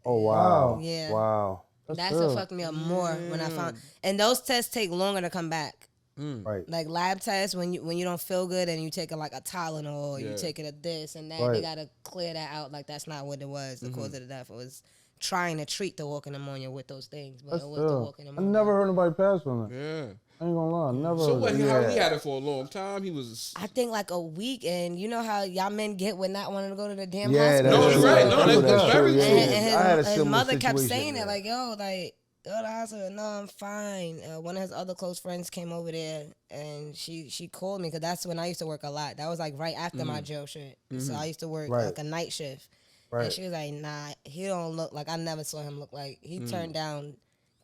Oh, wow.
Yeah.
Wow.
That's what fucked me up more when I found. And those tests take longer to come back.
Right.
Like lab tests, when you don't feel good and you take a Tylenol, or you take it a this and that, they gotta clear that out. Like, that's not what it was. The cause of the death, it was trying to treat the walking pneumonia with those things, but it was the walking pneumonia.
I never heard nobody pass from that.
Yeah.
I ain't gonna lie, never.
So what? He had it for a long time. He was.
I think like a week, and you know how y'all men get with not wanting to go to the damn
hospital.
No, that's right. No, that's very true.
And his mother kept saying it, like, yo, like, Go to the hospital. No, I'm fine. One of his other close friends came over there, and she called me because that's when I used to work a lot. That was like right after my jail shit. So I used to work like a night shift. Right. And she was like, nah, he don't look like, I never saw him look like. He turned down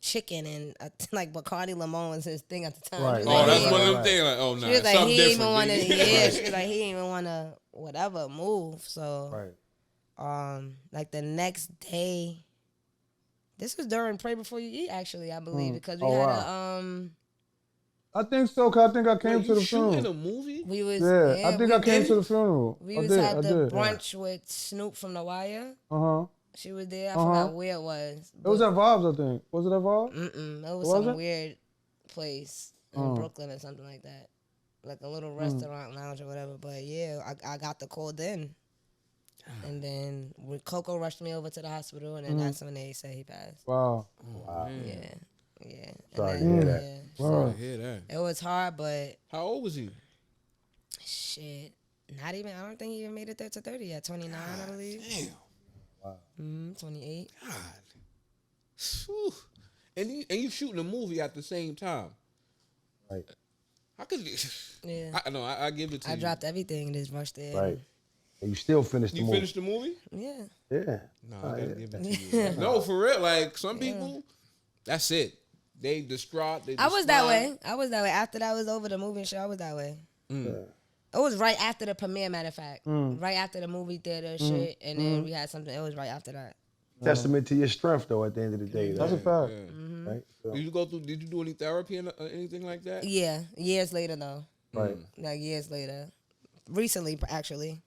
chicken and like Bacardi Limon was his thing at the time.
Right.
Oh, that's one of them things. Like, oh, nah,
she was like,
something
he
different.
even want to, yeah. She was like, he didn't even want to whatever move. So, like the next day, this was during Pray Before You Eat, actually, I believe, because we had a
I think so, cause I think I came to the funeral.
Shooting a movie?
We was
I think I came to the funeral.
We was at the brunch with Snoop from The Wire. She was there. I forgot where it was.
It was at Vibes, I think. Was it at Vibes?
It was some weird place in Brooklyn or something like that, like a little restaurant lounge or whatever. But yeah, I got the call then, and then when Coco rushed me over to the hospital, and then that's when they said he passed.
Wow.
Yeah.
Sorry to hear that.
Sorry to hear that.
It was hard, but
how old was he?
Shit, not even. I don't think he even made it there to 30 yet. 29, I believe.
Damn.
Wow.
28.
God. Whew. And you shooting a movie at the same time.
Right.
How could you?
Yeah.
I give it to you.
I dropped everything and just rushed in.
Right. And you still finished the movie.
You finished the movie?
Yeah.
Yeah.
No, I gotta give it to you. No, for real. Like some people, that's it. They distraught.
I was that way. After that was over, the movie and shit, I was that way. It was right after the premiere, matter of fact. Right after the movie theater shit, and then we had something. It was right after that.
Testament to your strength, though, at the end of the day.
That's a fact.
Yeah. Right? So.
Did you do any therapy or anything like that?
Yeah, years later, though.
Right.
Like years later. Recently, actually.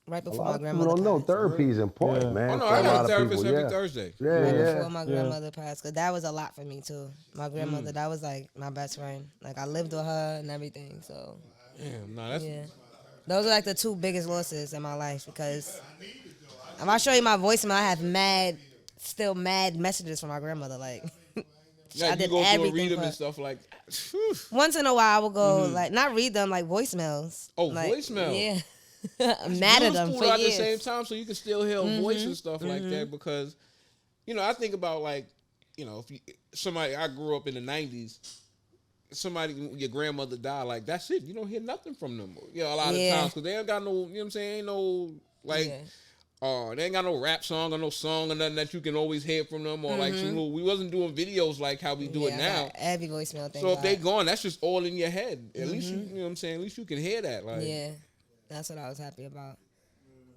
Right before my grandmother
people don't know
passed.
therapy is important, man.
Oh, no, I got a therapist every Thursday.
Right before my grandmother passed, because that was a lot for me, too. My grandmother, that was, like, my best friend. Like, I lived with her and everything, so.
Damn, no, that's...
Yeah. Those are, like, the two biggest losses in my life, because if I show you my voicemail, I have still mad messages from my grandmother, like...
Yeah,
I did
you go through and
everything
read them and stuff like that.
Once in a while, I would go, like, not read them, like, voicemails.
Oh,
like,
voicemail.
Yeah. I'm mad at them for
at
years.
the same time, so you can still hear a voice and stuff like that. Because, I think about like, if somebody I grew up in the '90s, your grandmother died, like that's it. You don't hear nothing from them. A lot of times because they ain't got no, you know what I'm saying? Ain't no like, they ain't got no rap song or no song or nothing that you can always hear from them or like some little. We wasn't doing videos like how we do it now.
Every voicemail thing.
So if they gone, that's just all in your head. At least you know what I'm saying. At least you can hear that. Like
that's what I was happy about.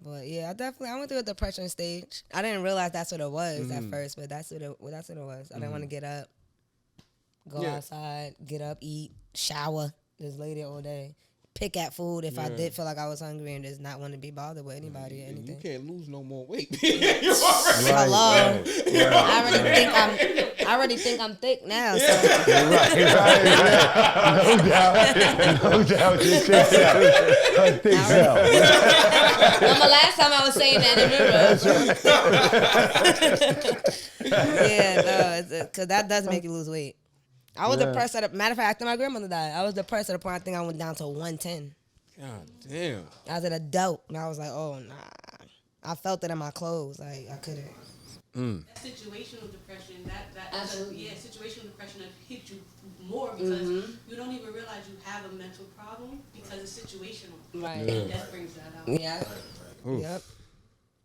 But yeah, I went through a depression stage. I didn't realize that's what it was at first, but that's what it was. I didn't want to get up, go outside, get up, eat, shower, just lay there all day, pick at food if I did feel like I was hungry and just not want to be bothered with anybody or anything.
You can't lose no more weight.
Hello. I already think I'm thick now. So.
No doubt. Just thick self.
Remember last time I was saying that in the mirror. Because that does make you lose weight. I was depressed matter of fact, after my grandmother died, I was depressed at the point I think I went down to 110.
God damn.
I was an adult, and I was like, oh, nah. I felt it in my clothes. Like, I couldn't.
Situational depression, situational depression that hit you more because you don't even realize you have a mental problem because it's situational.
Right.
And that brings that out.
Yeah.
Yep.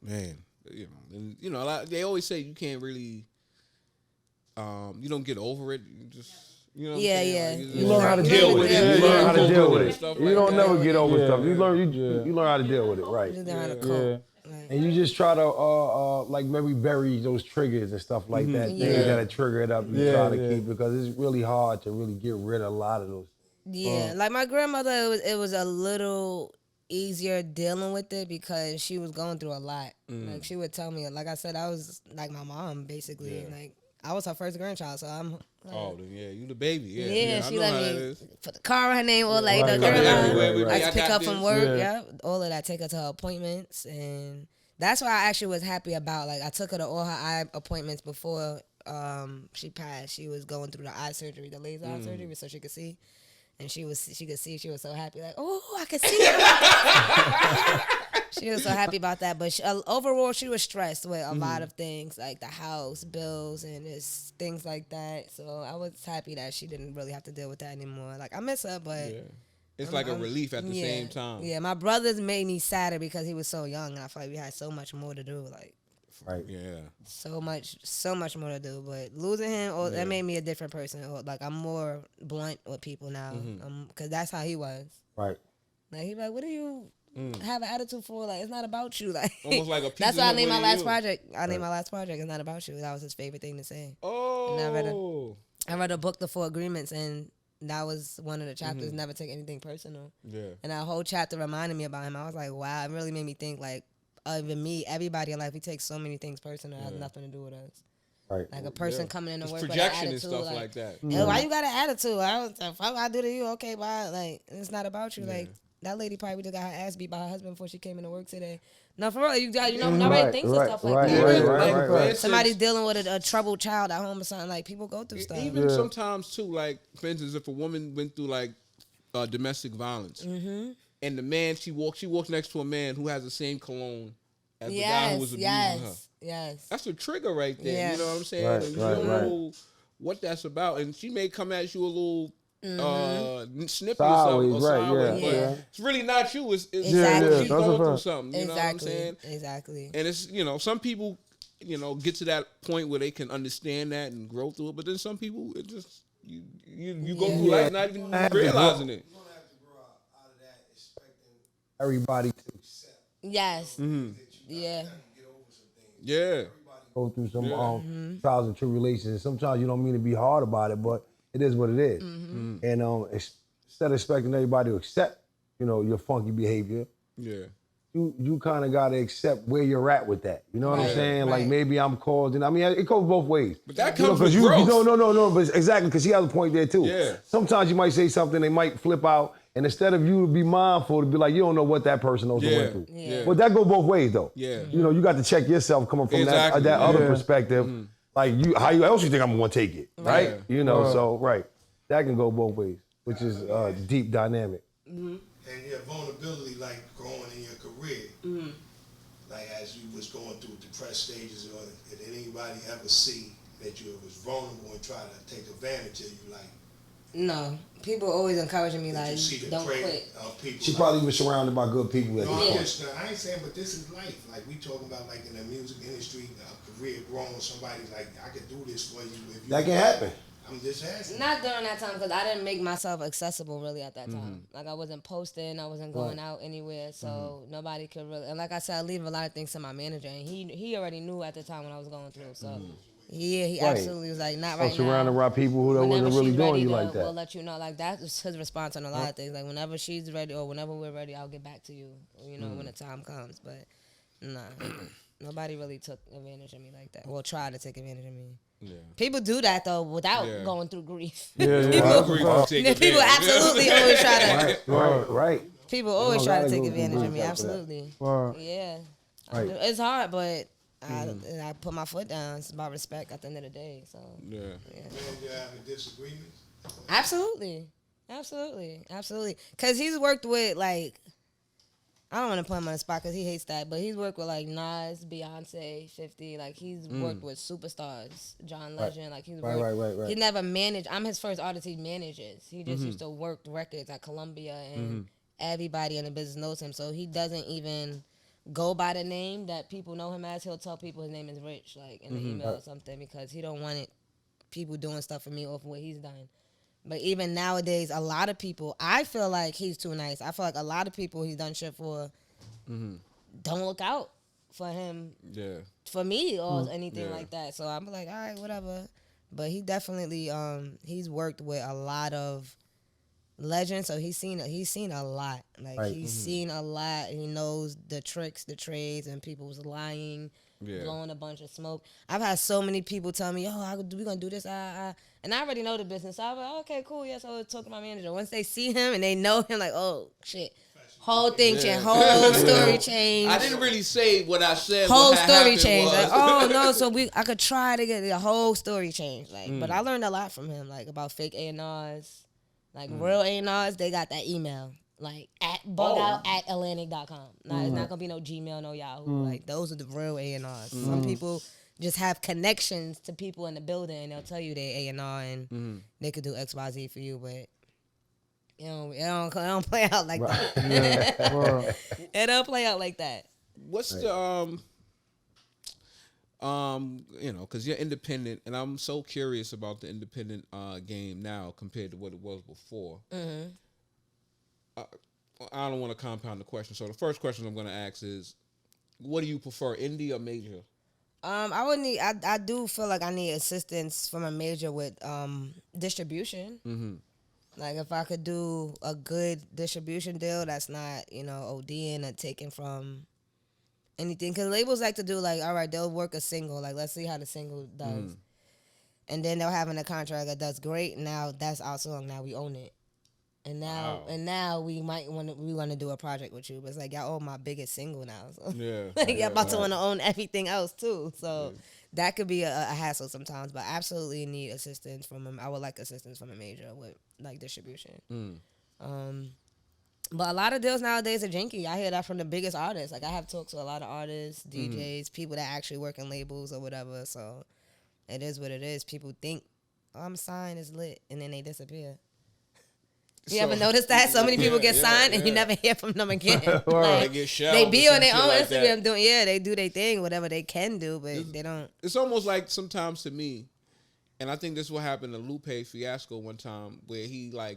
Man, they always say you can't really, you don't get over it. You just, what I'm saying? Like,
you learn how to deal with it. You learn how to deal with it. You don't never get over stuff. You learn how to deal with it, right?
You learn how to cope.
And you just try to like maybe bury those triggers and stuff like that. Things that trigger it up. You try to keep because it's really hard to really get rid of a lot of those.
Yeah, like my grandmother, it was a little easier dealing with it because she was going through a lot. Like she would tell me, like I said, I was like my mom basically. Like I was her first grandchild, so I'm.
You the baby.
Yeah, she let me put the car on her name, or like the girl. I pick up from work. All of that. Take her to her appointments, and that's why I actually was happy about. Like I took her to all her eye appointments before she passed. She was going through the eye surgery, the laser eye surgery, so she could see. And she could see. She was so happy, like, oh, I could see She was so happy about that, but overall, she was stressed with a lot of things, like the house, bills, and just things like that. So I was happy that she didn't really have to deal with that anymore. Like, I miss her, but...
Yeah. It's like a relief at the same time.
Yeah, my brothers made me sadder because he was so young, and I feel like we had so much more to do. Like,
right.
Yeah.
So much more to do. But losing him, that made me a different person. Like, I'm more blunt with people now, because that's how he was.
Right.
Like, he like, what do you have an attitude for? Like, it's not about you. Like,
almost like a piece
that's why I named my last
you.
project. I named my last project. It's not about you. That was his favorite thing to say.
Oh.
And I read a book, The Four Agreements, and that was one of the chapters. Never take anything personal.
Yeah.
And that whole chapter reminded me about him. I was like, wow, it really made me think, like, even me, everybody in life, we take so many things personal. It has nothing to do with us.
Right.
Like a person coming in to work with an
projection
attitude.
and stuff like that.
Why you got an attitude? If I do to you, okay, bye. Like, it's not about you. Like, that lady probably just got her ass beat by her husband before she came into work today. No, for real, nobody thinks of stuff like that.
Right.
Somebody's dealing with a troubled child at home or something. Like, people go through stuff.
Even sometimes too, like, for instance, if a woman went through like domestic violence, and the man she walks next to a man who has the same cologne as the guy who was abusing her.
Yes.
That's a trigger right there.
Yeah.
You know what I'm saying?
Right,
and you don't know what that's about, and she may come at you a little. Snippy
Sideways,
or something,
right,
but it's really not you. It's
Exactly.
she's going through something. You know what I'm
Exactly.
saying?
Exactly.
And it's, some people, get to that point where they can understand that and grow through it. But then some people, it just you go through life not even realizing it.
You're gonna have to grow out of that, expecting
Everybody to
accept
Yes.
that you
Yeah.
gotta get over some things.
Yeah.
go through some trials and tribulations. And sometimes you don't mean to be hard about it, but it is what it is. And instead of expecting everybody to accept, your funky behavior,
Yeah.
you kind of got to accept where you're at with that. You know what I'm saying?
Right.
Like, maybe I'm causing. I mean, it goes both ways.
But that comes with
you
growth.
No, but exactly, because he has a point there too.
Yeah.
Sometimes you might say something, they might flip out, and instead of you to be mindful, to be like, you don't know what that person also went through.
Yeah.
But that go both ways though.
Yeah.
You got to check yourself coming from that other perspective. Like, how else you think I'm gonna take it, right? So that can go both ways, which is deep dynamic.
And your vulnerability, like growing in your career, like as you was going through depressed stages, or did anybody ever see that you was vulnerable and try to take advantage of you? Like,
no, people always encouraging me,
did
like,
you see the
don't
trait
quit.
of people?
She
like,
probably was surrounded by good people.
no, I ain't saying, but this is life. Like, we talking about, like, in the music industry, a career growing, somebody's like, I could do this for you. If you
That can happen.
I'm just asking.
Not during that time, because I didn't make myself accessible really at that time. Like, I wasn't posting, I wasn't going out anywhere, so nobody could really. And like I said, I leave a lot of things to my manager, and he already knew at the time when I was going through. So he absolutely was like, not right now.
Surrounded by people who wasn't really doing you like that.
We'll let you know. Like, that was his response on a lot of things. Like, whenever she's ready or whenever we're ready, I'll get back to you. When the time comes. But nah, nobody really took advantage of me like that. Well, tried to take advantage of me. Yeah. People do that though without going through grief. People absolutely always try to.
Right.
People always try to take advantage of me. Absolutely.
Right.
Yeah.
Right.
It's hard, but I put my foot down. It's about respect at the end of the day. So.
Man, you having disagreements?
Absolutely. Because he's worked with, like, I don't want to put him on the spot because he hates that, but he's worked with, like, Nas, Beyonce, 50. Like, he's worked with superstars, John Legend. Like, he's worked.
Right.
He never managed. I'm his first artist he manages. He just used to work records at Columbia, and everybody in the business knows him. So he doesn't even go by the name that people know him as. He'll tell people his name is Rich, like, in the email or something, because he don't want people doing stuff for me off of what he's done. But even nowadays, a lot of people, I feel like he's too nice. I feel like a lot of people he's done shit for don't look out for him, for me or anything like that. So I'm like, all right, whatever. But he definitely, he's worked with a lot of legends, so he's seen a lot. Like, he's seen a lot. He knows the tricks, the trades, and people's lying. Blowing a bunch of smoke. I've had so many people tell me, "Oh, we're gonna do this," and I already know the business. So I'm like, "Okay, cool, yeah." So I talk to my manager. Once they see him and they know him, like, "Oh shit," whole thing changed, whole story changed.
I didn't really say what I said.
Whole story changed. Like, oh no, so I could try to get the whole story changed. Like, but I learned a lot from him, like about fake A&Rs, like real A&Rs. They got that email. Like at bugout@atlantic.com. Nah, it's not gonna be no Gmail, no Yahoo. Like those are the real A&Rs. Some people just have connections to people in the building and they'll tell you they A&R and they could do XYZ for you, but it don't play out like that. It don't play out like that.
What's the because you're independent, and I'm so curious about the independent game now compared to what it was before. I don't want to compound the question. So the first question I'm going to ask is, what do you prefer, indie or major?
I do feel like I need assistance from a major with distribution. Like if I could do a good distribution deal that's not, ODing or taking from anything. Because labels like to do like, all right, they'll work a single. Like, let's see how the single does. And then they'll have in a contract that does great. Now that's our song. Now we own it. And now we want to do a project with you. But it's like, y'all own my biggest single now. So. Y'all about to want to own everything else too. So that could be a hassle sometimes. But I absolutely need assistance I would like assistance from a major with like distribution. But a lot of deals nowadays are janky. I hear that from the biggest artists. Like I have talks with a lot of artists, DJs, people that actually work in labels or whatever. So it is what it is. People think, I'm signed, it's lit, and then they disappear. You ever notice that? So many people get signed and you never hear from them again.
They get shelved.
They be on their own Instagram doing, they do their thing, whatever they can do, but they don't.
It's almost like sometimes to me, and I think this is what happened to Lupe Fiasco one time, where he I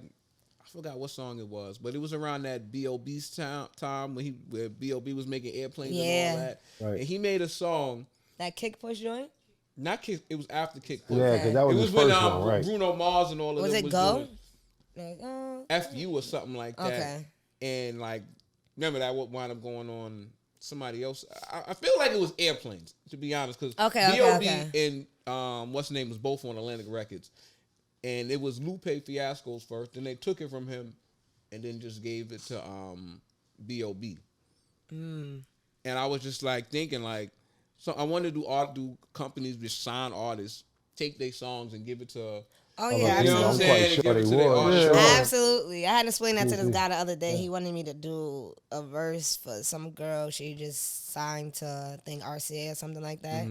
forgot what song it was, but it was around that B.O.B's time where B.O.B was making airplanes and all that. Right. And he made a song.
That Kick Push joint?
Not Kick, it was after Kick Push.
Yeah, because that was his first one, right.
Bruno Mars and all of them
was it Go?
F.U. or something like that. Okay. And remember that what wound up going on somebody else. I feel like it was Airplanes, to be honest, because B.O.B. and what's the name was both on Atlantic Records. And it was Lupe Fiasco's first. Then they took it from him and then just gave it to B.O.B. And I was just thinking so I wanted to do companies just sign artists, take their songs and give it to
Absolutely. I had to explain that to this guy the other day. He wanted me to do a verse for some girl. She just signed to, I think, RCA or something like that.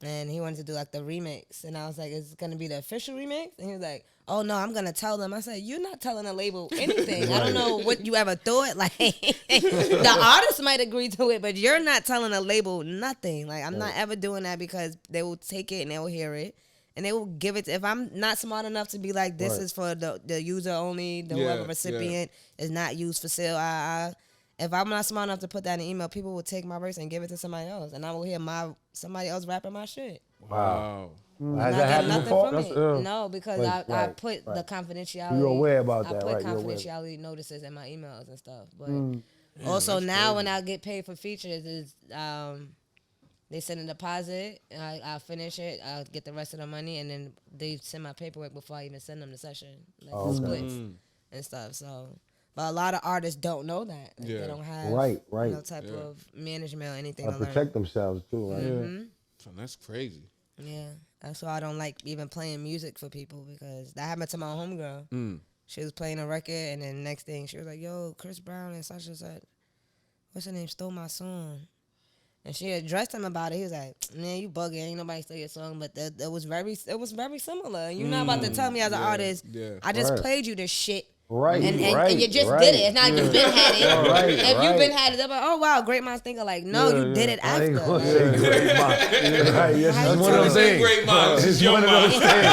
And he wanted to do the remix. And I was like, is it going to be the official remix? And he was like, oh, no, I'm going to tell them. I said, you're not telling a label anything. I don't know what you ever thought. The artist might agree to it, but you're not telling a label nothing. I'm not ever doing that because they will take it and they will hear it. And they will give it if I'm not smart enough to be like, this is for the user only, whoever recipient is not used for sale. If I'm not smart enough to put that in an email, people will take my verse and give it to somebody else. And I will hear somebody else rapping my shit.
Wow. Has that happened before?
No, because I put the confidentiality.
You're aware about that,
I put confidentiality notices in my emails and stuff. But also now when I get paid for features, is they send a deposit, I'll finish it, I'll get the rest of the money, and then they send my paperwork before I even send them the session, splits and stuff. So, but a lot of artists don't know that. They don't have no type of management or anything to
protect themselves too, right?
So that's crazy.
Yeah, that's why I don't like even playing music for people, because that happened to my homegirl. She was playing a record, and then the next thing she was like, yo, Chris Brown and such and such, what's her name, stole my song. And she addressed him about it. He was like, man, you bugging. Ain't nobody stole your song. But it was very similar. And you're not about to tell me as an artist, I just played you this shit.
Right.
And you just did it. It's not like you've been had it. If you've been had it, they're like, oh, wow, great minds think like, no, you did it after.
Great minds. That's one of those things.
Great minds.
It's one of those things.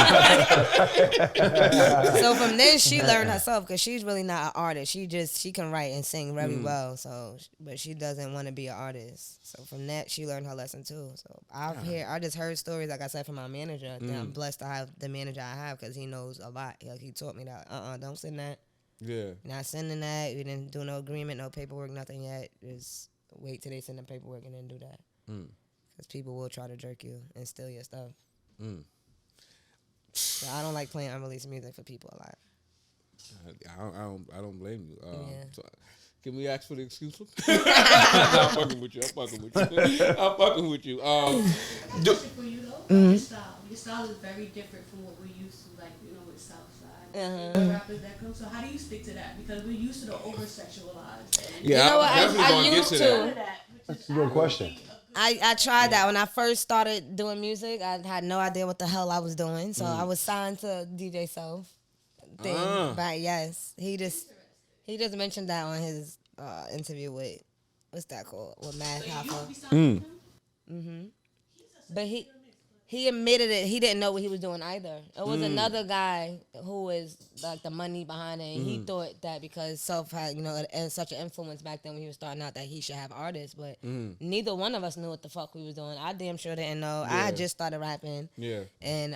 So from then, she learned herself, because she's really not an artist. She can write and sing very well. So, but she doesn't want to be an artist. So from that, she learned her lesson too. So I just heard stories, like I said, from my manager. I'm blessed to have the manager I have, because he knows a lot. He taught me that, don't send that.
Yeah.
Not sending that. We didn't do no agreement, no paperwork, nothing yet. Just wait till they send the paperwork and then do that. Because people will try to jerk you and steal your stuff. So I don't like playing unreleased music for people a lot.
I don't blame you. So can we ask for the excuse? I'm fucking with you.
Question for you though. Your style. Your style is very different from what we're used to, with Southside. rappers that come. So how do you stick to that? Because we're used to the over-sexualized.
Yeah,
you know what?
I
used to.
That's a good question.
I tried that when I first started doing music. I had no idea what the hell I was doing, so I was signed to DJ Self thing. But yes, he just mentioned that on his interview with what's that called? With Matt Hoffa. But he admitted it. He didn't know what he was doing either. It was another guy who was like the money behind it. And he thought that because Self had, such an influence back then when he was starting out that he should have artists. But neither one of us knew what the fuck we was doing. I damn sure didn't know. Yeah. I had just started rapping. Yeah. And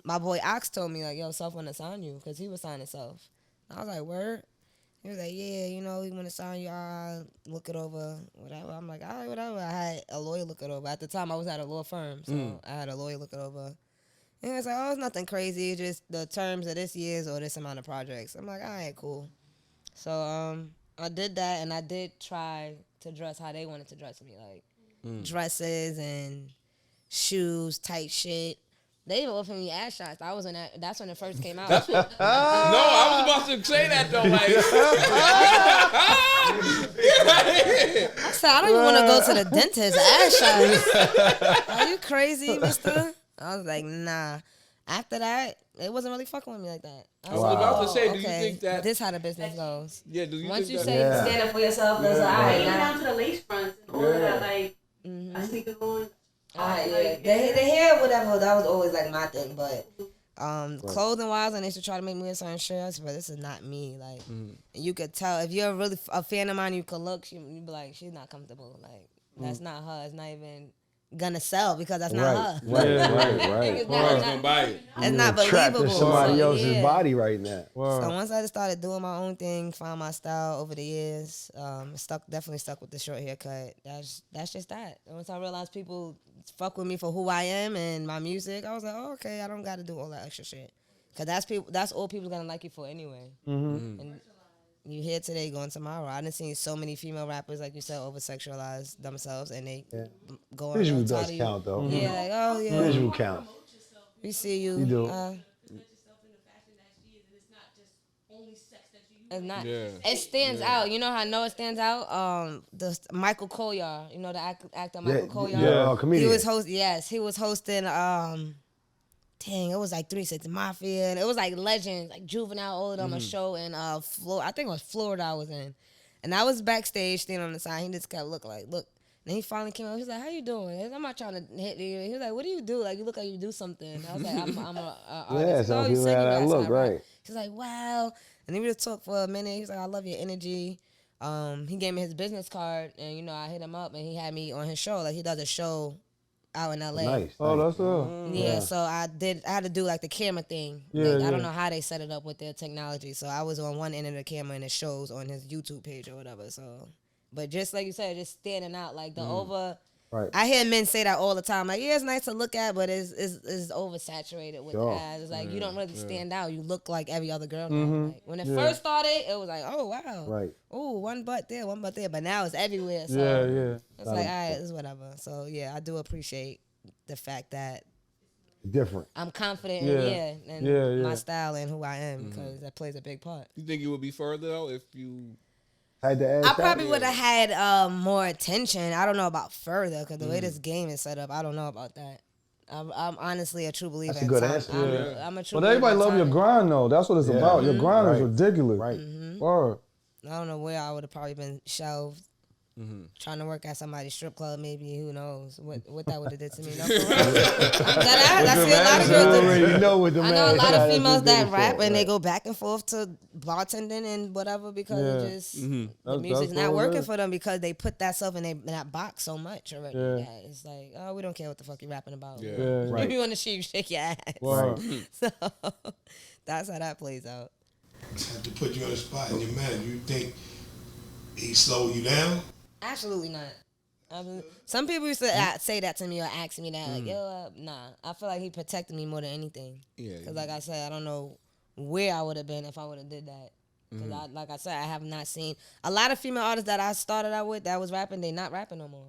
my boy Ox told me like, yo, Self want to sign you because he was signing Self. I was like, word? He was like, yeah, he want to sign you. I'll look it over, whatever. I'm like, all right, whatever. I had a lawyer look it over. At the time, I was at a law firm, so I had a lawyer look it over. And he was like, oh, it's nothing crazy. It's just the terms of this year's or this amount of projects. I'm like, all right, cool. So I did that, and I did try to dress how they wanted to dress me, like dresses and shoes, tight shit. They even offered me ass shots. I was in that. That's when it first came out.
No, I was about to say that though. Like,
I said I don't even want to go to the dentist. Ass shots. Are you crazy, mister? I was like, nah. After that, it wasn't really fucking with me like that.
I was about to say, do you think that
this how the business goes?
Yeah. Do you
once
think
you
that,
say stand up for yourself, that's all right.
Even down to the lace fronts and all of that, like I sneakers on.
Yeah. They hair, whatever, that was always like my thing, but clothing wise, and they used to try to make me wear certain shirts, but this is not me. Like, and you could tell if you're really a fan of mine, you could look, you'd be like, she's not comfortable. Like, that's not her. It's not even gonna sell because that's not her.
Right.
It's not
trapped
believable.
in somebody else's body right now.
So once I just started doing my own thing, found my style over the years, definitely stuck with the short haircut. That's just that. And once I realized people fuck with me for who I am and my music, I was like, oh, okay, I don't got to do all that extra shit. Cause that's all people gonna like you for anyway. And you here today, going tomorrow. I done seen so many female rappers, like you said, over-sexualize themselves, and they go on.
Visual does count, though.
Yeah, like, oh, yeah.
Visual count.
We see you.
You do.
It's not. Yeah. It stands out. You know how I know it stands out? The Michael Collier. You know the actor Michael Collier?
Yeah, comedian.
He was hosting it was like 3 6 Mafia, and it was like legends, like Juvenile, all of them, a show in I think it was Florida I was in. And I was backstage standing on the side. He just kept look. Then he finally came out. He's like, how you doing? I'm not trying to hit you. He was like, what do you do? Like, you look like you do something. I was like, I'm a artist.
Yeah, you had that look, right.
He's like, wow. And then we just talked for a minute. He's like, I love your energy. He gave me his business card, and, I hit him up, and he had me on his show. Like, he does a show out in L.A.
Nice.
Oh, that's up.
Yeah, so I had to do, like, the camera thing. I don't know how they set it up with their technology. So I was on one end of the camera, and it shows on his YouTube page or whatever, so... But just like you said, just standing out, like the over. Right. I hear men say that all the time. Like, yeah, it's nice to look at, but it's oversaturated with the ads. It's like you don't really stand out. You look like every other girl now. Like, when it first started, it was like, oh wow, right. Oh, one butt there. But now it's everywhere. So it's like, all right, it's whatever. So yeah, I do appreciate the fact that
different.
I'm confident in my style and who I am because that plays a big part.
You think you would be further though if you?
I probably would have had more attention. I don't know about further because the way this game is set up, I don't know about that. I'm honestly a true believer.
That's a good answer.
I'm a true believer.
But everybody love your grind though. That's what it's about. Your grind is ridiculous.
Right.
Word.
I don't know where I would have probably been shelved. Trying to work at somebody's strip club, maybe. Who knows what that would have did to me? No, I see a lot of girls. I know a lot of females that rap and they go back and forth to bartending and whatever because it just the music's not working for them because they put that stuff in that box so much already. Yeah. It's like, oh, we don't care what the fuck you're rapping about. Right. We want to see you shake your ass. Right. So that's how that plays out.
I have to put you on the spot in your man. You think he slowed you down?
Absolutely not. Some people used to say that to me or ask me that. Like, yo, nah. I feel like he protected me more than anything. Yeah. Because like I said, I don't know where I would have been if I would have did that. Because like I said, I have not seen a lot of female artists that I started out with that was rapping. They not rapping no more.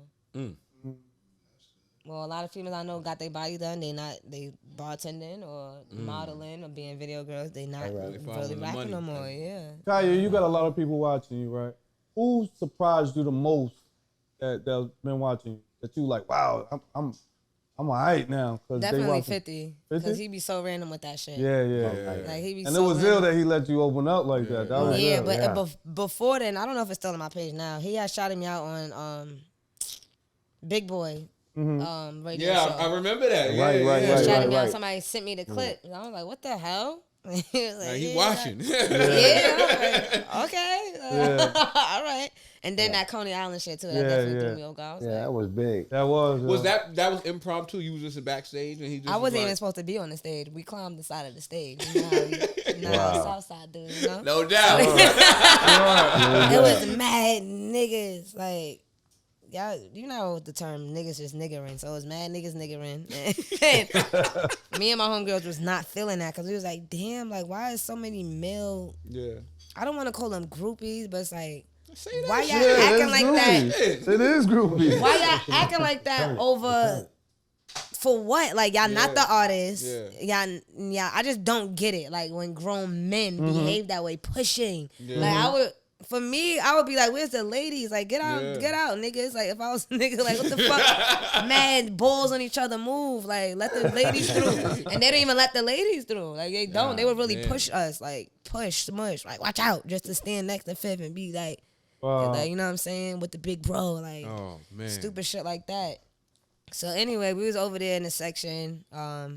Well, a lot of females I know got their body done. They bartending or modeling or being video girls. They not really rapping no more. Yeah.
Kyah, you got a lot of people watching you, right? Who surprised you the most that's been watching you? That you like, wow, I'm alright now.
Definitely 50. Because he be so random with that shit.
Yeah.
Like he be
and
so
it was
random.
ill that he let you open up like that. That was ill.
But before then, I don't know if it's still on my page now. He had shouted me out on Big Boy. Radio show.
I remember that.
Right. Shouted me out. Somebody sent me the clip. And I was like, what the hell? He was like,
he watching.
I was like, okay. All right. And then that Coney Island shit too. That definitely threw me off guard.
That was big.
That was.
Was that was impromptu? You was just backstage and he just.
I wasn't even supposed to be on the stage. We climbed the side of the stage. You know how the South Side do, you know?
No doubt.
It was mad niggas. Like, y'all, you know the term niggas just niggering. So it was mad niggas niggering. And me and my homegirls was not feeling that because we was like, damn, like, why is so many male.
Yeah.
I don't want to call them groupies, but it's like,
that
why y'all acting like
groupie.
that?
It is groupie.
Why y'all acting like that over for what? Like y'all not the artists. Y'all, I just don't get it. Like when grown men behave that way, pushing. Like I would be like, where's the ladies? Like get out, niggas. Like if I was a nigga, like what the fuck? Mad balls on each other move. Like let the ladies through. And they don't even let the ladies through. Like they don't. They would really push us. Like push, smush. Like watch out. Just to stand next to Fifth and be like, like, you know what I'm saying? With the big bro, like stupid shit like that. So anyway, we was over there in the section. I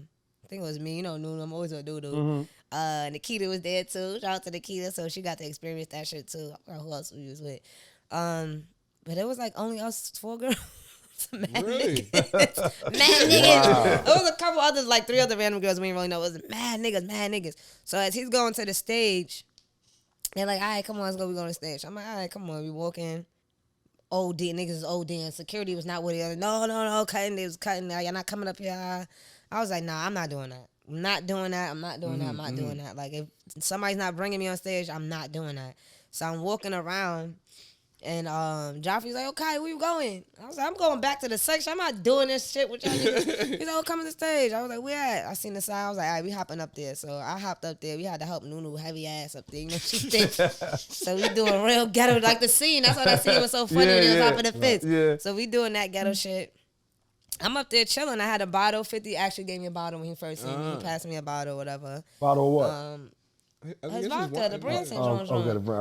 think it was me, you know, Nunu. I'm always a doo-doo. Nikita was there too. Shout out to Nikita. So she got to experience that shit too. I forgot who else we was with. But it was like only us 4 girls. Mad niggas. Mad niggas. Wow. There was a couple others, like 3 other random girls we didn't really know. It was mad niggas. So as he's going to the stage, they're like, all right, come on, let's go. We go on the stage. I'm like, all right, come on. We walk in. OD. Niggas is OD. And security was not with it. No, cutting. They was cutting. Now y'all not coming up here. I was like, nah, I'm not doing that. I'm not doing that. Like, if somebody's not bringing me on stage, I'm not doing that. So I'm walking around. And Joffrey's like, okay, where you going? I was like, I'm going back to the section. I'm not doing this shit with y'all niggas. He's like, oh, come to the stage. I was like, where at? I seen the sign. I was like, all right, we hopping up there. So I hopped up there. We had to help Nunu heavy ass up there. You know, she thick. So we doing real ghetto, like the scene. That's why that scene was so funny when it was hopping the fence. Yeah. So we doing that ghetto shit. I'm up there chilling. I had a bottle. 50 actually gave me a bottle when he first seen me. He passed me a bottle or whatever.
Bottle of what?
His vodka, the brand syndrome.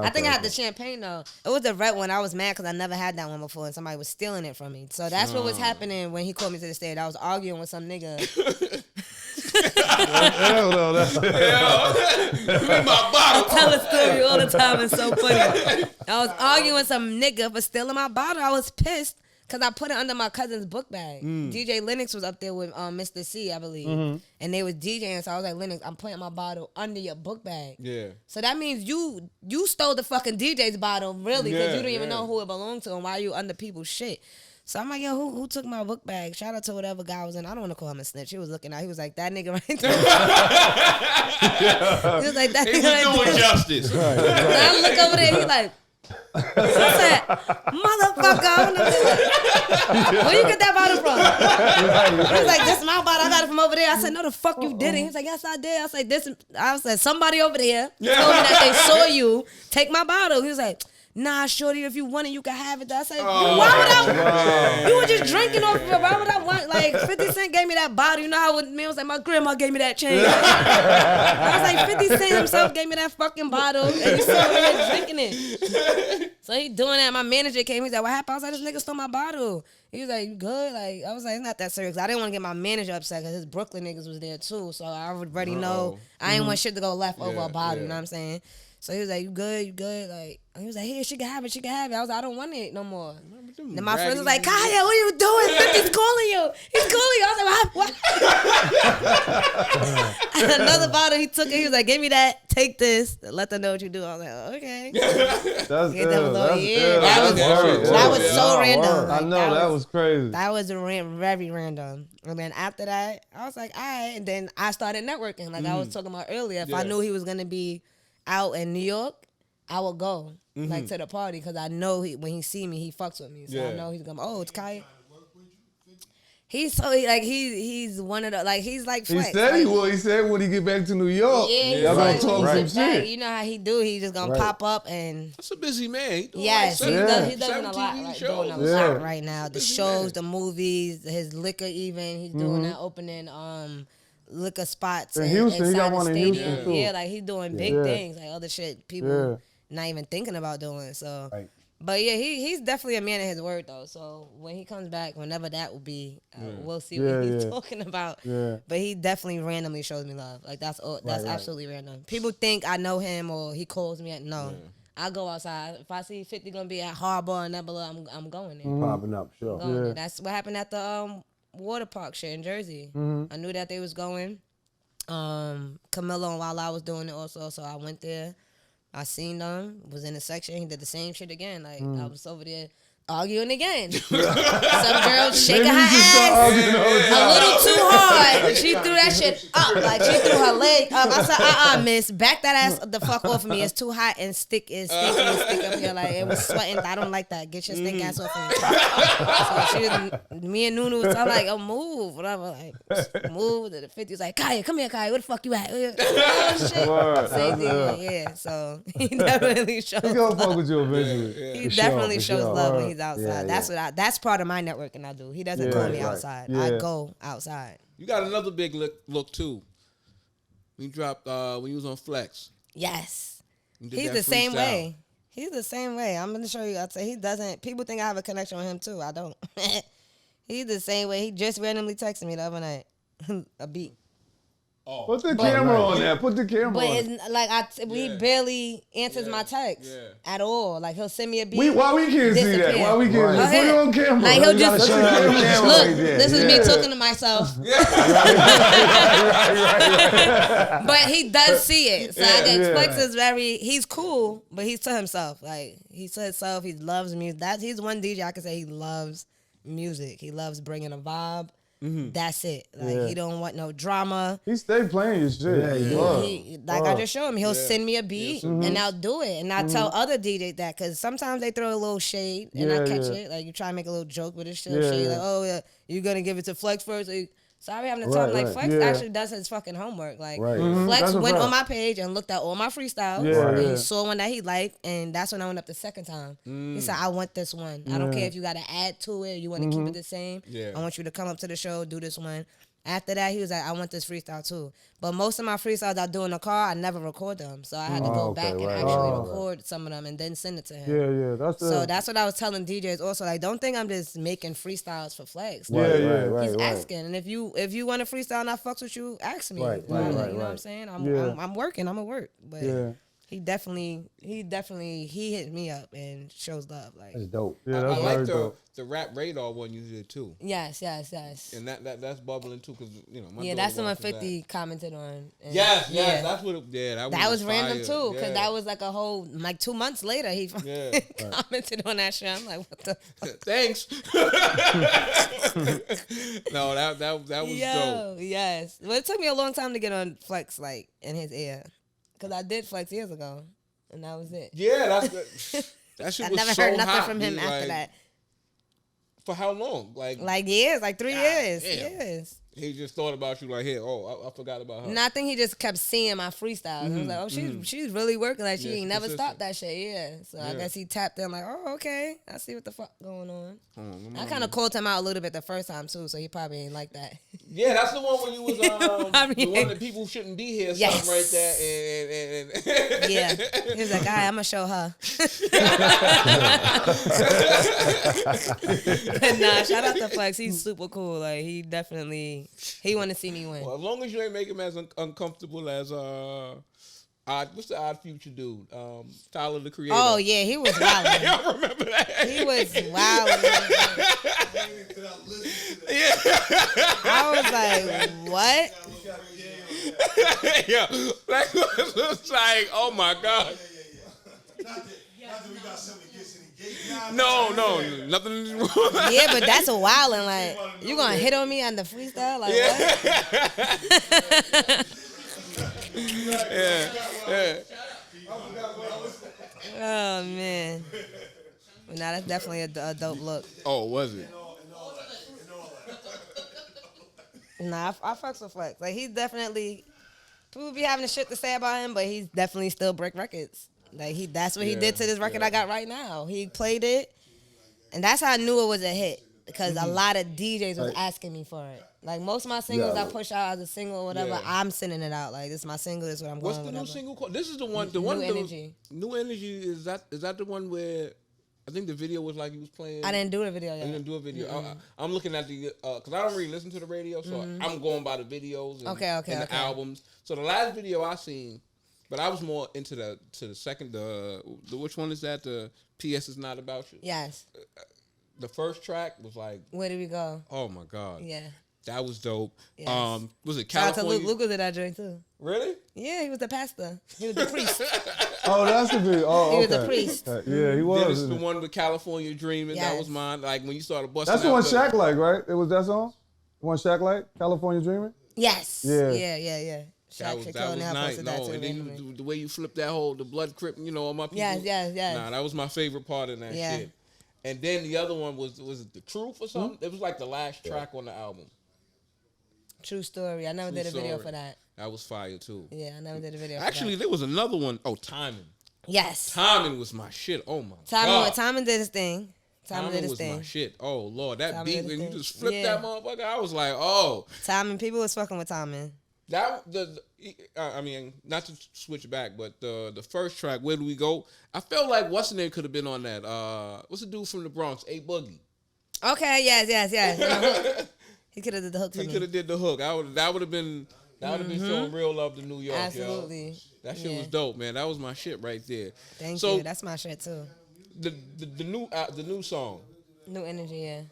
I think I had the champagne though. It was the red one. I was mad because I never had that one before, and somebody was stealing it from me. So that's what was happening when he called me to the stage. I was arguing with some nigga.
Hell no, that's
my bottle.
I tell a story all the time. It's so funny. I was arguing with some nigga for stealing my bottle. I was pissed. Because I put it under my cousin's book bag. DJ Lennox was up there with Mr. C, I believe. And they was DJing, so I was like, Lennox, I'm putting my bottle under your book bag. Yeah. So that means you stole the fucking DJ's bottle, really, because you didn't even know who it belonged to and why you under people's shit. So I'm like, yo, who took my book bag? Shout out to whatever guy was in. I don't want to call him a snitch. He was looking out. He was like, that nigga right there. He was like, that nigga right there. He was doing justice. I look over there, he like, I said, motherfucker. Where you get that bottle from? He was like, this is my bottle. I got it from over there. I said, no, the fuck you didn't. He was like, yes, I did. I said, somebody over there told me that they saw you take my bottle. He was like, nah, shorty, if you want it, you can have it. I said, why would I? You were just drinking off of it. Why would I want? Like, 50 Cent gave me that bottle. You know how me was like, my grandma gave me that chain. I was like, 50 Cent himself gave me that fucking bottle, and you still here drinking it. So he doing that. My manager came. He's like, what happened? I was like, this nigga stole my bottle. He was like, you good? Like, I was like, it's not that serious. I didn't want to get my manager upset because his Brooklyn niggas was there too. So I already know I ain't want shit to go left over a bottle. You know what I'm saying? So he was like, you good? You good? Like, he was like, here, she can have it. I was like, I don't want it no more. Then my friends was like, Kyah, what are you doing? 50's calling you. He's calling you. I was like, what? And another bottle, he took it. He was like, give me that. Take this. Let them know what you do. I was like, okay.
That's
That was so random.
I know, that was crazy.
That was very random. And then after that, I was like, all right. And then I started networking. Like I was talking about earlier. If I knew he was going to be out in New York, I would go like to the party because I know when he see me, he fucks with me. So I know he's gonna. Oh, it's Kyah. He's he's one of the he's like Flex.
He said he will. He said when he get back to New York, y'all gonna talk some shit.
You know how he do. He just gonna pop up and.
That's a busy man.
Yes, he does a lot. Doing a lot right now. The shows,
man.
The movies, his liquor even. He's doing that opening liquor spots
in Houston. He got
the
one
stadium.
in Houston too.
Yeah, he's doing big things, other shit people not even thinking about doing. So. Right. But yeah, he's definitely a man of his word though. So when he comes back, whenever that will be, we'll see what he's talking about. Yeah. But he definitely randomly shows me love. That's absolutely random. People think I know him or he calls me. No, I go outside. If I see 50 gonna be at Harbor or Nebula, I'm going there.
Popping up, sure.
There. That's what happened at the water park shit in Jersey. I knew that they was going. Camilo and while I was doing it also, so I went there. I seen them, was in the section. He did the same shit again. I was over there arguing again. Some girl shaking her ass a little too hard. She threw that shit up. She threw her leg up. I said, miss, back that ass the fuck off of me. It's too hot and stick up here. It was sweating. I don't like that. Get your stink ass off of me. So me and Nunu was all move. Whatever. Move. The 50 was like, Kyah, come here, Kyah. Where the fuck you at? Oh, shit. Same thing. Yeah. So he definitely shows love.
He gonna fuck with you eventually.
He definitely shows love when he's outside. That's part of my networking I do. He doesn't call me outside. I go outside.
You got another big look too. We dropped when you was on Flex.
Yes. He's the same way. He's the same way. I'm gonna show you. I'll say he doesn't. People think I have a connection with him too. I don't. He's the same way. He just randomly texted me the other night. A beat.
Oh. Put the camera on there. Put the camera
but
on.
It's he barely answers my text at all. He'll send me a beat.
Why we can't see that? Why we can't see it? Put it on camera.
He'll just look. This is me talking to myself. But he does see it. So I guess Flex is he's cool, but he's to himself. He's to himself. He loves music. He's one DJ I can say he loves music. He loves bringing a vibe. Mm-hmm. That's it. He don't want no drama.
He stay playing his shit.
I just show him. He'll send me a beat and I'll do it. And I'll tell other DJs that because sometimes they throw a little shade and I catch it. You try to make a little joke, but it's still shade. You're gonna give it to Flex first. So I be having to tell him Flex actually does his fucking homework. Flex went on my page and looked at all my freestyles and he saw one that he liked, and that's when I went up the second time. He said, I want this one. I don't care if you got to add to it, you want to keep it the same. I want you to come up to the show, do this one. After that, he was like, I want this freestyle too. But most of my freestyles I do in the car, I never record them. So I had to go back and actually record some of them and then send it to him. That's what I was telling DJs also. Don't think I'm just making freestyles for Flex. He's asking. And if you want to freestyle and I fucks with you, ask me. You know what I'm saying? I'm working. I'm at work. But he definitely hit me up and shows love.
That's dope.
I like the rap radar one you did too.
Yes.
And that's bubbling too because
that's the one 50 commented on.
Yes, that's what. That
was random too because that was a whole 2 months later he commented on that shit. I'm like, what the fuck?
Thanks. No, that was dope.
Yes. Well, it took me a long time to get on Flex in his ear. Because I did Flex years ago, and that was it.
Yeah, that shit was so hot. I
never heard nothing from him after that.
For how long?
Years, 3 years.
Damn.
Years.
He just thought about you I forgot about her.
No, I think he just kept seeing my freestyles. I was like, oh, she's really working. She ain't never stopped that shit. So I guess he tapped in oh, okay. I see what the fuck going on. I kind of called him out a little bit the first time too, so he probably ain't like that.
Yeah, that's the one when you was the one that people shouldn't be here, something right there. And
yeah, he was like, all right, I'm gonna show her. Nah, shout out to Flex. He's super cool. He definitely. He want to see me win.
Well, as long as you ain't make him as uncomfortable as what's the Odd Future dude? Tyler the Creator.
Oh yeah, he was wild.
Y'all remember that?
He was wild. I was like, what?
Yeah, that was like, oh my god.
Not that we got something against any gay.
No, nothing wrong.
Yeah, but that's a wildin'. You gonna hit on me on the freestyle? What?
Yeah.
Oh man. Well, now that's definitely a dope look.
Oh, was it?
Nah, I fucks with Flex. Like he's definitely people be having the shit to say about him, but he's definitely still break records. Like that's what he did to this record I got right now. He played it, and that's how I knew it was a hit because a lot of DJs was asking me for it. Like most of my singles I push out as a single or whatever, I'm sending it out. Like this is my single. This is what I'm going.
What's the
new
single called? This is the one.
New Energy.
New Energy is that the one where I think the video was like he was playing.
I didn't do the video yet.
I didn't do a video. I'm looking at the because I don't really listen to the radio, so I'm going by the videos and, and the albums. So the last video I seen, but I was more into the second the which one is that? The PS is not about you.
Yes.
The first track was like,
where did we go?
Oh my god.
Yeah.
That was dope.
Yes.
Was it California?
Shout out to Luke. Luke was in that joint too.
Really?
Yeah, he was the pastor. He was the priest.
Oh, that's the video. Oh,
he was the priest.
Yeah, he was.
This is the one with California Dreaming.
Yes.
That was mine. Like when you started busting.
That's the one Shaq like, right? It was that song. The one Shaq like, California Dreaming.
Yes.
Yeah.
Yeah.
That was nice. No, and then the way you flipped that the blood crip, on my people.
Yes.
Nah, that was my favorite part of that shit. And then the other one was it The Truth or something? It was like the last track on the album.
True Story. I never did a video for that.
That was fire too.
Yeah, I never did a video.
Actually, there was another one. Oh, Timing.
Yes.
Timing was my shit. Oh my god.
Timing did his thing.
Timing was my shit. Oh Lord, that beat when you just flipped that motherfucker, I was like, oh.
Timing. People was fucking with Timing.
I mean, not to switch back, but the first track, Where Do We Go? I felt like what's the name could have been on that. What's the dude from the Bronx? A Boogie.
Okay, yes. He could have did the hook. He
could have did the hook. That would have been showing real love to New York.
Absolutely.
Yo. That shit was dope, man. That was my shit right there.
Thank you. That's my shit too.
The new song.
New Energy,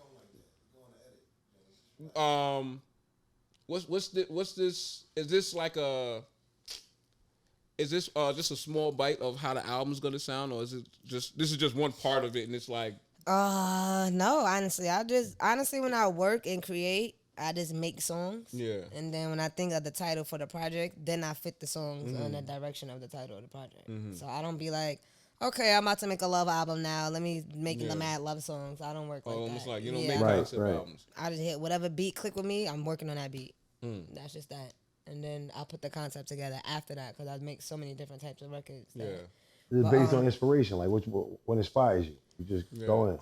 yeah. What's this? Is this like is this just a small bite of how the album's gonna sound, or is it this is just one part of it and it's like?
No, honestly, when I work and create, I just make songs.
Yeah.
And then when I think of the title for the project, then I fit the songs in the direction of the title of the project. So I don't be like, okay, I'm about to make a love album now. Let me make the mad love songs. I don't work like that.
Almost like you don't make concept albums.
I just hit whatever beat click with me. I'm working on that beat. That's just that. And then I'll put the concept together after that because I make so many different types of records.
Is it based on inspiration? Like what inspires you? You just go in.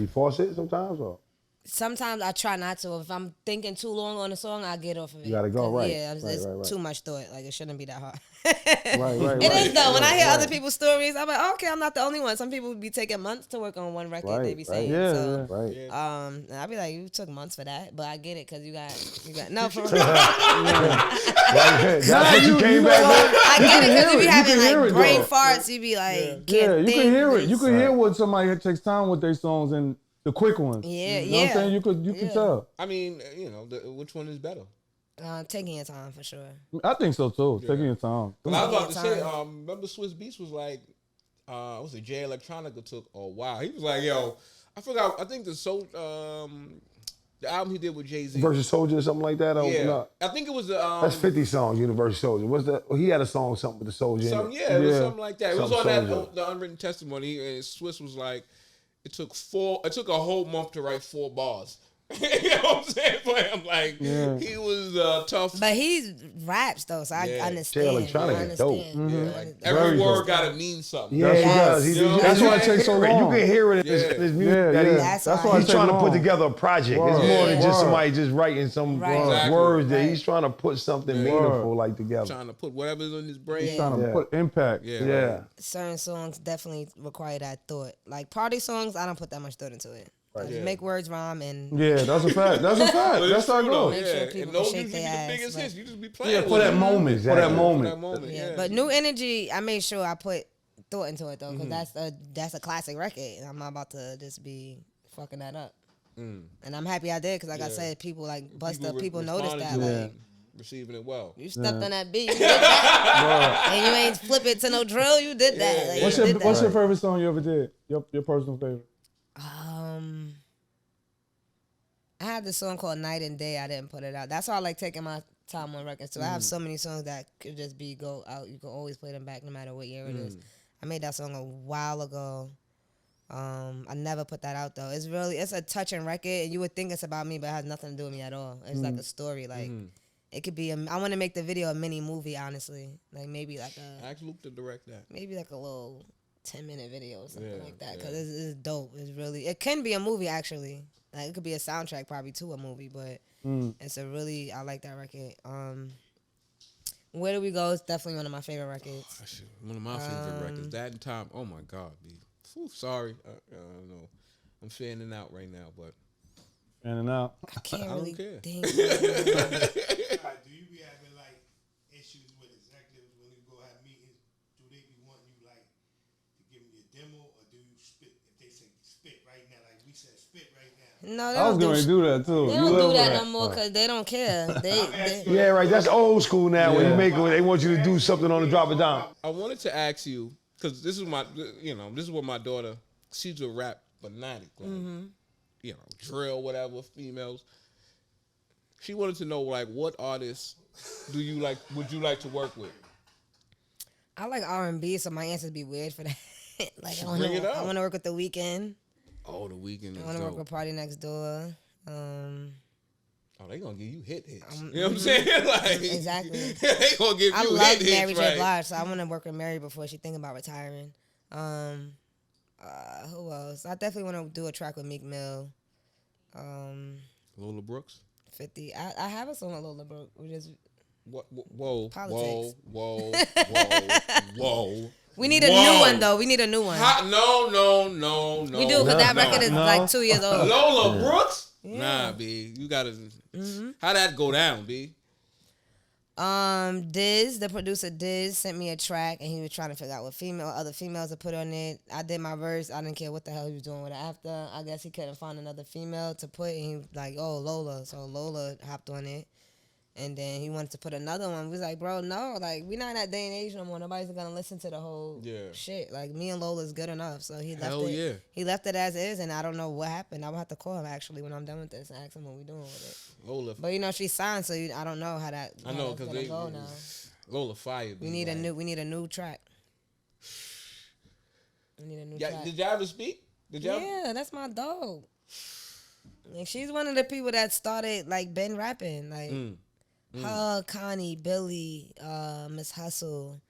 You force it sometimes, or?
Sometimes I try not to. If I'm thinking too long on a song, I get off of it.
You gotta go, right.
Yeah, it's too much thought. Like, it shouldn't be that hard.
Right.
It is, though. When I hear other people's stories, I'm like, okay, I'm not the only one. Some people be taking months to work on one record, they be saying.
Yeah,
and I'll be like, you took months for that, but I get it, because you got, no, for real.
That's what you came back with?
I get it, because you be having, like, brain farts. You be like,
yeah, you can hear it. You can hear what somebody takes time with their songs and the quick ones.
Yeah,
you know what I'm saying? You can tell.
I mean, which one is better?
Taking your time, for sure.
I think so, too. Taking your time.
Well, I was about to say, remember Swiss Beats was like, was it Jay Electronica took a while. He was like, yo, I forgot, I think the album he did with Jay-Z.
Universal Soldier or something like that?
Yeah. I think it was
that's 50 songs, Universal Soldier. He had a song, something with the soldier in it.
Yeah, it was something like that. It was on that the Unwritten Testimony. And Swiss was like, it took a whole month to write 4 bars. You know what I'm saying? For him, like, he was tough.
But he raps, though, so I understand.
Jay Electronica, dope.
Yeah, like, every word gotta mean something.
Yeah, he does.
That's why it takes so long.
You can hear it in his music.
That's why
he's trying to put together a project. It's more than just somebody just writing some words there. He's trying to put something meaningful together.
Trying to put whatever's in his brain.
He's trying to put impact.
Yeah.
Certain songs definitely require that thought. Like party songs, I don't put that much thought into it.
Right.
Just make words rhyme and
that's a fact. That's how it goes.
Make sure people can shake their ass.
The biggest hits. You just be playing
for that moment.
Exactly.
For that moment.
Yeah. But New Energy, I made sure I put thought into it though, because that's a classic record, and I'm not about to just be fucking that up. And I'm happy I did, because like I said, people like Busta, people noticed that. Like,
receiving it well.
You stepped on that beat, you did that. And you ain't flip it to no drill, you did that. Like,
what's your favorite song you ever did? Your personal favorite?
I had this song called Night and Day. I didn't put it out. That's why I like taking my time on records. So I have so many songs that could just go out. You can always play them back no matter what year it is. I made that song a while ago. I never put that out though. It's a touching record, and you would think it's about me, but it has nothing to do with me at all. It's like a story. Like it could be. I want to make the video a mini movie, honestly. Like maybe like a.
Ask Luke to direct that.
Maybe like a little 10-minute video or something like that, because it's dope. It's really. It can be a movie actually. Like it could be a soundtrack probably to a movie, but it's a really. I like that record. Where Do We Go is definitely one of my favorite records.
One of my favorite records. That and Time. Oh my God, B. Sorry, I don't know. I'm fanning out right now, but
fanning out.
I can't really
care.
think.
Do you be having like issues with executives when you go have meetings? Do they be wanting you like to give them your demo, or do you spit if they say spit right now? Like we said, spit right now.
No, they
I was going to do that too.
They don't do that no more because they don't care.
Yeah, right. That's old school now. When you make it, they want you to do something on the drop it down.
I wanted to ask you. Because this is this is what my daughter, she's a rap fanatic, like, drill, whatever, females. She wanted to know, like, what artists would you like to work with?
I like R&B, so my answers be weird for that. Like, I want to work with The Weeknd.
Oh, The Weeknd is
I want to work with Party Next Door.
Oh, they gonna give you hits. You know what I'm saying? Like,
exactly.
They gonna give you
I love
hits.
Mary J. Blige, so I want to work with Mary before she think about retiring. Who else? I definitely want to do a track with Meek Mill.
Lola Brooks.
50. I have a song with Lola Brooks. We just
whoa,
politics.
whoa.
We need a new one though. We need a new one.
No.
We do, because that record is like 2 years old.
Lola Brooks.
Yeah.
Nah, B. You gotta. How that go down, B?
Diz, the producer Diz, sent me a track, and he was trying to figure out what other females to put on it. I did my verse. I didn't care what the hell he was doing with it after. I guess he couldn't find another female to put, and he was like, "Oh, Lola." So Lola hopped on it, and then he wanted to put another one. We was like, "Bro, no, like we not in that day and age no more. Nobody's gonna listen to the whole shit. Like me and Lola's good enough." So he left it. Yeah. He left it as is, and I don't know what happened. I will have to call him actually when I'm done with this and ask him what we doing with it.
Lola,
but she's signed, so I don't know how that.
I know because they go now. Lola fired.
We need a new track. We need a new track.
Did y'all ever speak?
Yeah, that's my dog. Like she's one of the people that started like been rapping like. Her, Connie, Billy, Miss Hustle,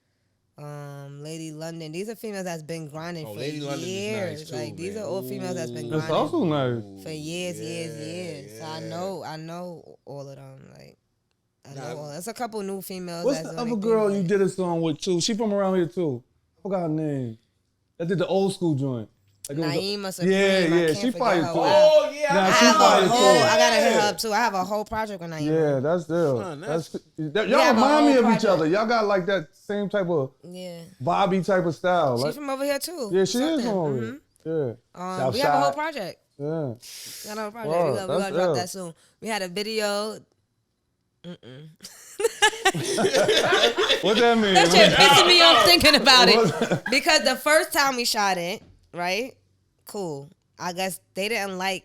Lady London. These are females that's been grinding for
Lady
years.
Nice too,
like these
man.
are all females that's been
That's
grinding
also nice.
for years. So I know all of them. Like I know all. There's a couple new females.
What's the other girl you did a song with too? She from around here too. I forgot her name. That did the old school joint. Like
Naima Supreme.
Yeah, she fired too.
Oh yeah,
I gotta hit her up too. I have a whole project with Naima.
Yeah, that's there. Y'all remind me of each other. Y'all got like that same type of Bobby type of style.
She's from over here too.
Yeah, she is from over here. Yeah.
We have a whole project.
Yeah.
We got a whole project. We're gonna drop that soon. We had a video.
What that mean?
That shit pissing me off thinking about it. Because the first time we shot it, right? Cool. I guess they didn't like,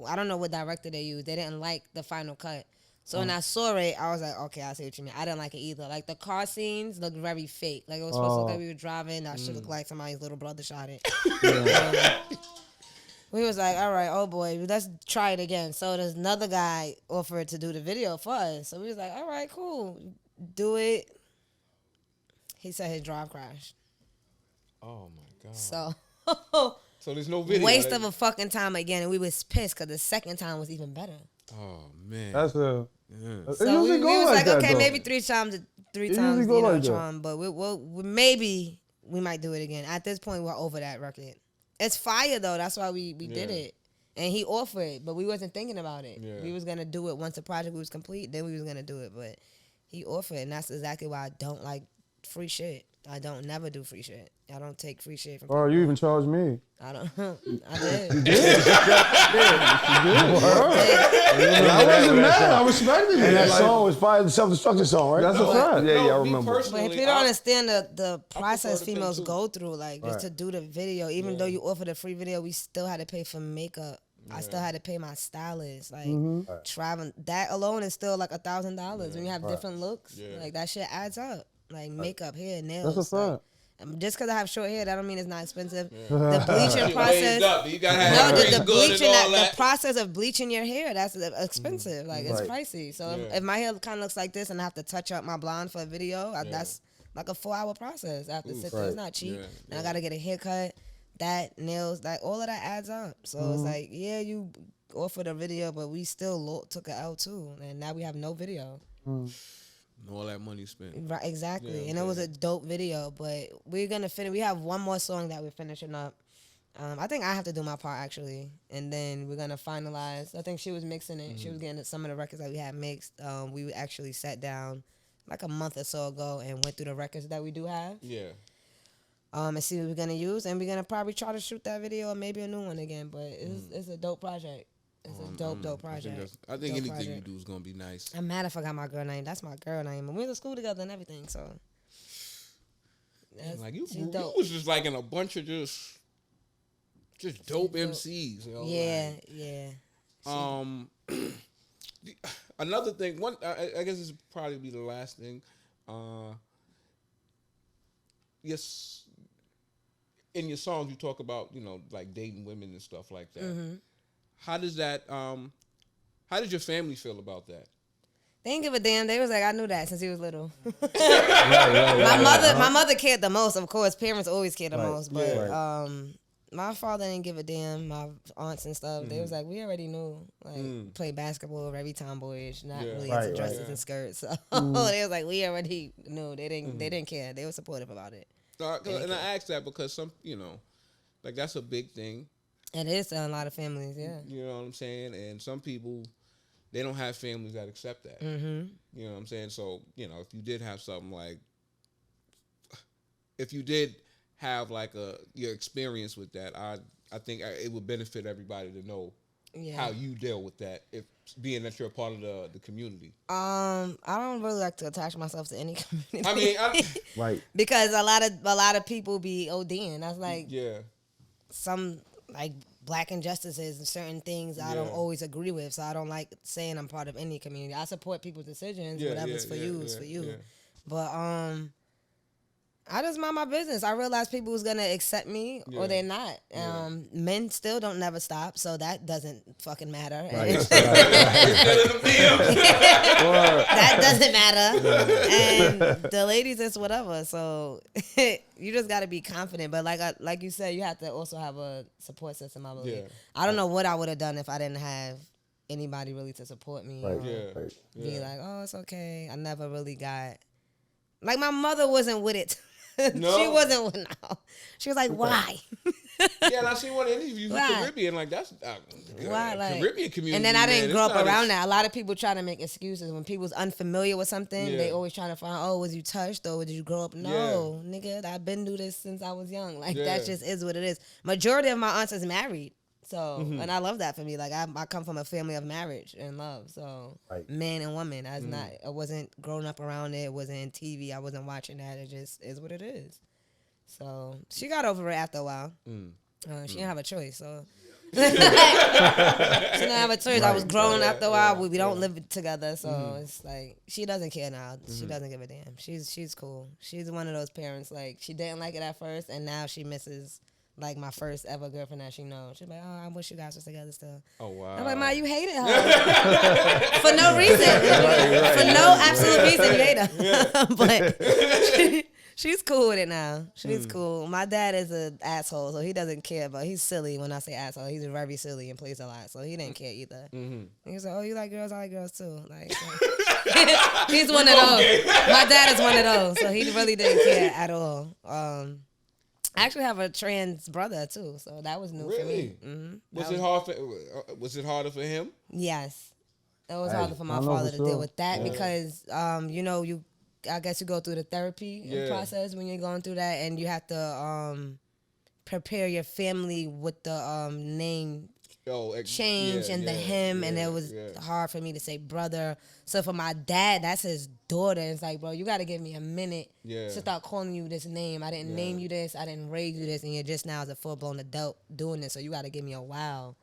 I don't know what director they used. They didn't like the final cut. So when I saw it, I was like, okay, I see what you mean. I didn't like it either. Like the car scenes looked very fake. Like it was supposed to look like we were driving. That shit looked like somebody's little brother shot it. We was like, all right, oh boy, let's try it again. So there's another guy offered to do the video for us. So we was like, all right, cool. Do it. He said his drive crashed.
Oh my God.
So
there's no video.
Waste of a fucking time again, and we was pissed because the second time was even better.
Oh man.
That's
So we was like, okay, maybe three times, charm, but maybe we might do it again. At this point, we're over that record. It's fire though. That's why we did it. And he offered, but we wasn't thinking about it. Yeah. We was gonna do it once the project was complete. Then we was gonna do it, but he offered, and that's exactly why I don't like free shit. I don't never do free shit. I don't take free shit from people.
Oh, you even charged me.
I don't. I did.
You did? I wasn't mad. I respected it.
And that song was fire, the self-destruction song, right?
That's a fact.
Yeah, I remember.
But if you don't understand the process females go through, like just to do the video, even though you offered a free video, we still had to pay for makeup. I still had to pay my stylist. Like traveling, that alone is still like $1,000 when you have different looks. Like that shit adds up. Like makeup, hair, nails.
That's a fact.
Just because I have short hair, that don't mean it's not expensive. The bleaching process.
You gotta have
the bleaching, the process of bleaching your hair, that's expensive. Like, it's pricey. So if my hair kind of looks like this and I have to touch up my blonde for a video, that's like a 4-hour process. I have to sit there. It's not cheap. And I got to get a haircut, that, nails, like, all of that adds up. So it's like, yeah, you offered a video, but we still took an L too. And now we have no video.
All that money spent.
Right, exactly. And it was a dope video, but we're going to finish. We have one more song that we're finishing up. I think I have to do my part, actually. And then we're going to finalize. I think she was mixing it. She was getting some of the records that we had mixed. We actually sat down like a month or so ago and went through the records that we do have. Yeah. And see what we're going to use. And we're going to probably try to shoot that video or maybe a new one again. But it's a dope project. It's a dope project.
I think anything you do is going to be nice.
I'm mad I forgot my girl name. That's my girl name. And we went to school together and everything, so.
Like, you was just like in a bunch of just dope MCs. You know, another thing, I guess this would probably be the last thing. Yes, in your songs you talk about, like dating women and stuff like that. How does that? How did your family feel about that?
They didn't give a damn. They was like, I knew that since he was little. My mother cared the most. Of course, parents always care the most. But my father didn't give a damn. My aunts and stuff, they was like, we already knew. Like, play basketball, very tomboyish, not really into dresses and skirts. So they was like, we already knew. They didn't care. They were supportive about it.
And I asked that because some, like that's a big thing.
It is to a lot of families, yeah.
You know what I'm saying? And some people, they don't have families that accept that. You know what I'm saying? So, if you did have something like, if you did have like your experience with that, I think it would benefit everybody to know how you deal with that, if being that you're a part of the community. I
don't really like to attach myself to any community.
I mean,
because a lot of people be ODing. That's like some like black injustices and certain things I don't always agree with. So I don't like saying I'm part of any community. I support people's decisions. Whatever's for you is for you. Yeah. But I just mind my business. I realized people was gonna accept me or they're not. Men still don't never stop, so that doesn't fucking matter. Right. That doesn't matter. And the ladies, it's whatever. So you just gotta be confident. But like you said, you have to also have a support system. I believe. I don't know what I would have done if I didn't have anybody really to support me. Be like, oh, it's okay. I never really got. Like, my mother wasn't with it. No. She wasn't with no. She was like, why?
And I seen one interview with Caribbean. Like, that's
why, like,
Caribbean community.
And then I didn't grow up around that. A lot of people try to make excuses. When people's unfamiliar with something, they always try to find, oh, was you touched or did you grow up? No, nigga, I've been through this since I was young. Like, that just is what it is. Majority of my aunts is married. So, and I love that for me. Like, I come from a family of marriage and love. So, man and woman. I wasn't growing up around it. It wasn't in TV. I wasn't watching that. It just is what it is. So, she got over it after a while. She didn't have a choice. So, she didn't have a choice. I was grown after a while. We don't live together. So, it's like, she doesn't care now. She doesn't give a damn. She's cool. She's one of those parents. Like, she didn't like it at first. And now she misses... like my first ever girlfriend that she knows. She's like, oh, I wish you guys was together still. Oh, wow. I'm like, Ma, you hated her. For no reason. For no absolute reason, you hate her. But she's cool with it now. She's cool. My dad is an asshole, so he doesn't care. But he's silly when I say asshole. He's very silly and plays a lot, so he didn't care either. He's like, oh, you like girls? I like girls too. Like, he's one of those. My dad is one of those, so he really didn't care at all. I actually have a trans brother too, so that was new for me.
Was it harder for him?
Yes, it was harder for my father to deal with that because I guess you go through the therapy process when you're going through that, and you have to prepare your family with the name change and the him, and it was hard for me to say brother. So for my dad, that's his daughter. It's like, bro, you got to give me a minute to start calling you this name. I didn't name you this. I didn't raise you this, and you're just now as a full-blown adult doing this. So you got to give me a while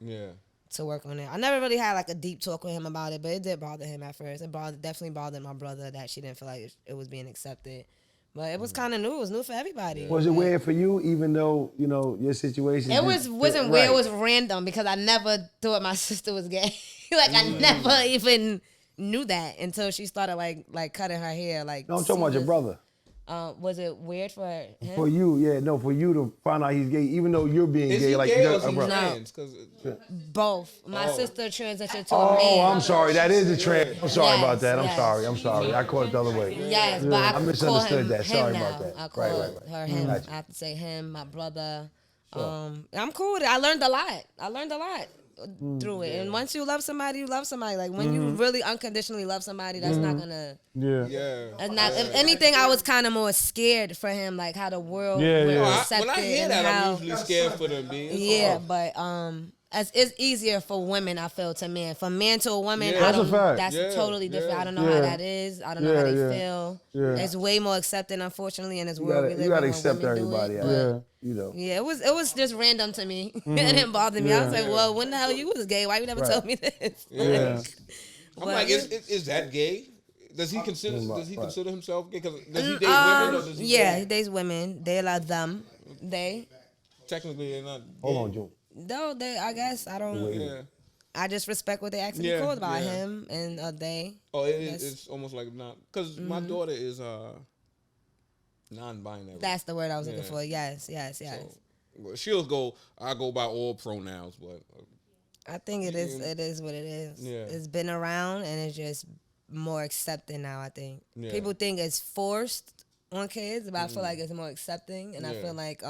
to work on it. I never really had like a deep talk with him about it, but it did bother him at first. It definitely bothered my brother that she didn't feel like it was being accepted. But it was kind of new. It was new for everybody.
Was it weird for you, even though, you know, your situation?
It wasn't weird. It was random because I never thought my sister was gay. Like, I never even knew that until she started, like cutting her hair. Like,
no, I'm talking about your brother.
Was it weird for him?
For you, for you to find out he's gay, even though you're being gay.
He
Like,
gay or is he trans?
Both. My sister transitioned to a man.
Oh, I'm sorry. That is a trans. I'm sorry about that. I'm sorry. I caught it the other way.
Yes, but I
misunderstood that.
Sorry
about that.
I call her him. I have to say him, my brother. I'm cool with it. I learned a lot through it. And once you love somebody, you love somebody. Like, when you really unconditionally love somebody, that's not gonna. And if anything, I was kind of more scared for him, like how the world will accept it.
When I hear that, I'm usually scared for them being.
But it's easier for women, I feel, to men. From man to a woman, that's totally different. I don't know how that is. I don't know how they feel. It's way more accepted, unfortunately, in this world we live in.
You gotta accept everybody. You know.
Yeah, it was just random to me. It didn't bother me. I was like, well, when the hell you was gay? Why you never told me this?
I'm like, is that gay? Does he consider himself gay? Does he date women or does he?
Yeah, he dates women. They like them. They.
Technically, they're not.
Hold on, Joe.
No, I guess I don't.
Yeah.
I just respect what they actually called about him and they.
Oh, it's almost like not because my daughter is non-binary.
That's the word I was looking for. Yes.
So, I go by all pronouns, but
I think it is what it is. Yeah. It's been around and it's just more accepted now, I think. Yeah. People think it's forced on kids, but I feel like it's more accepting, and I feel like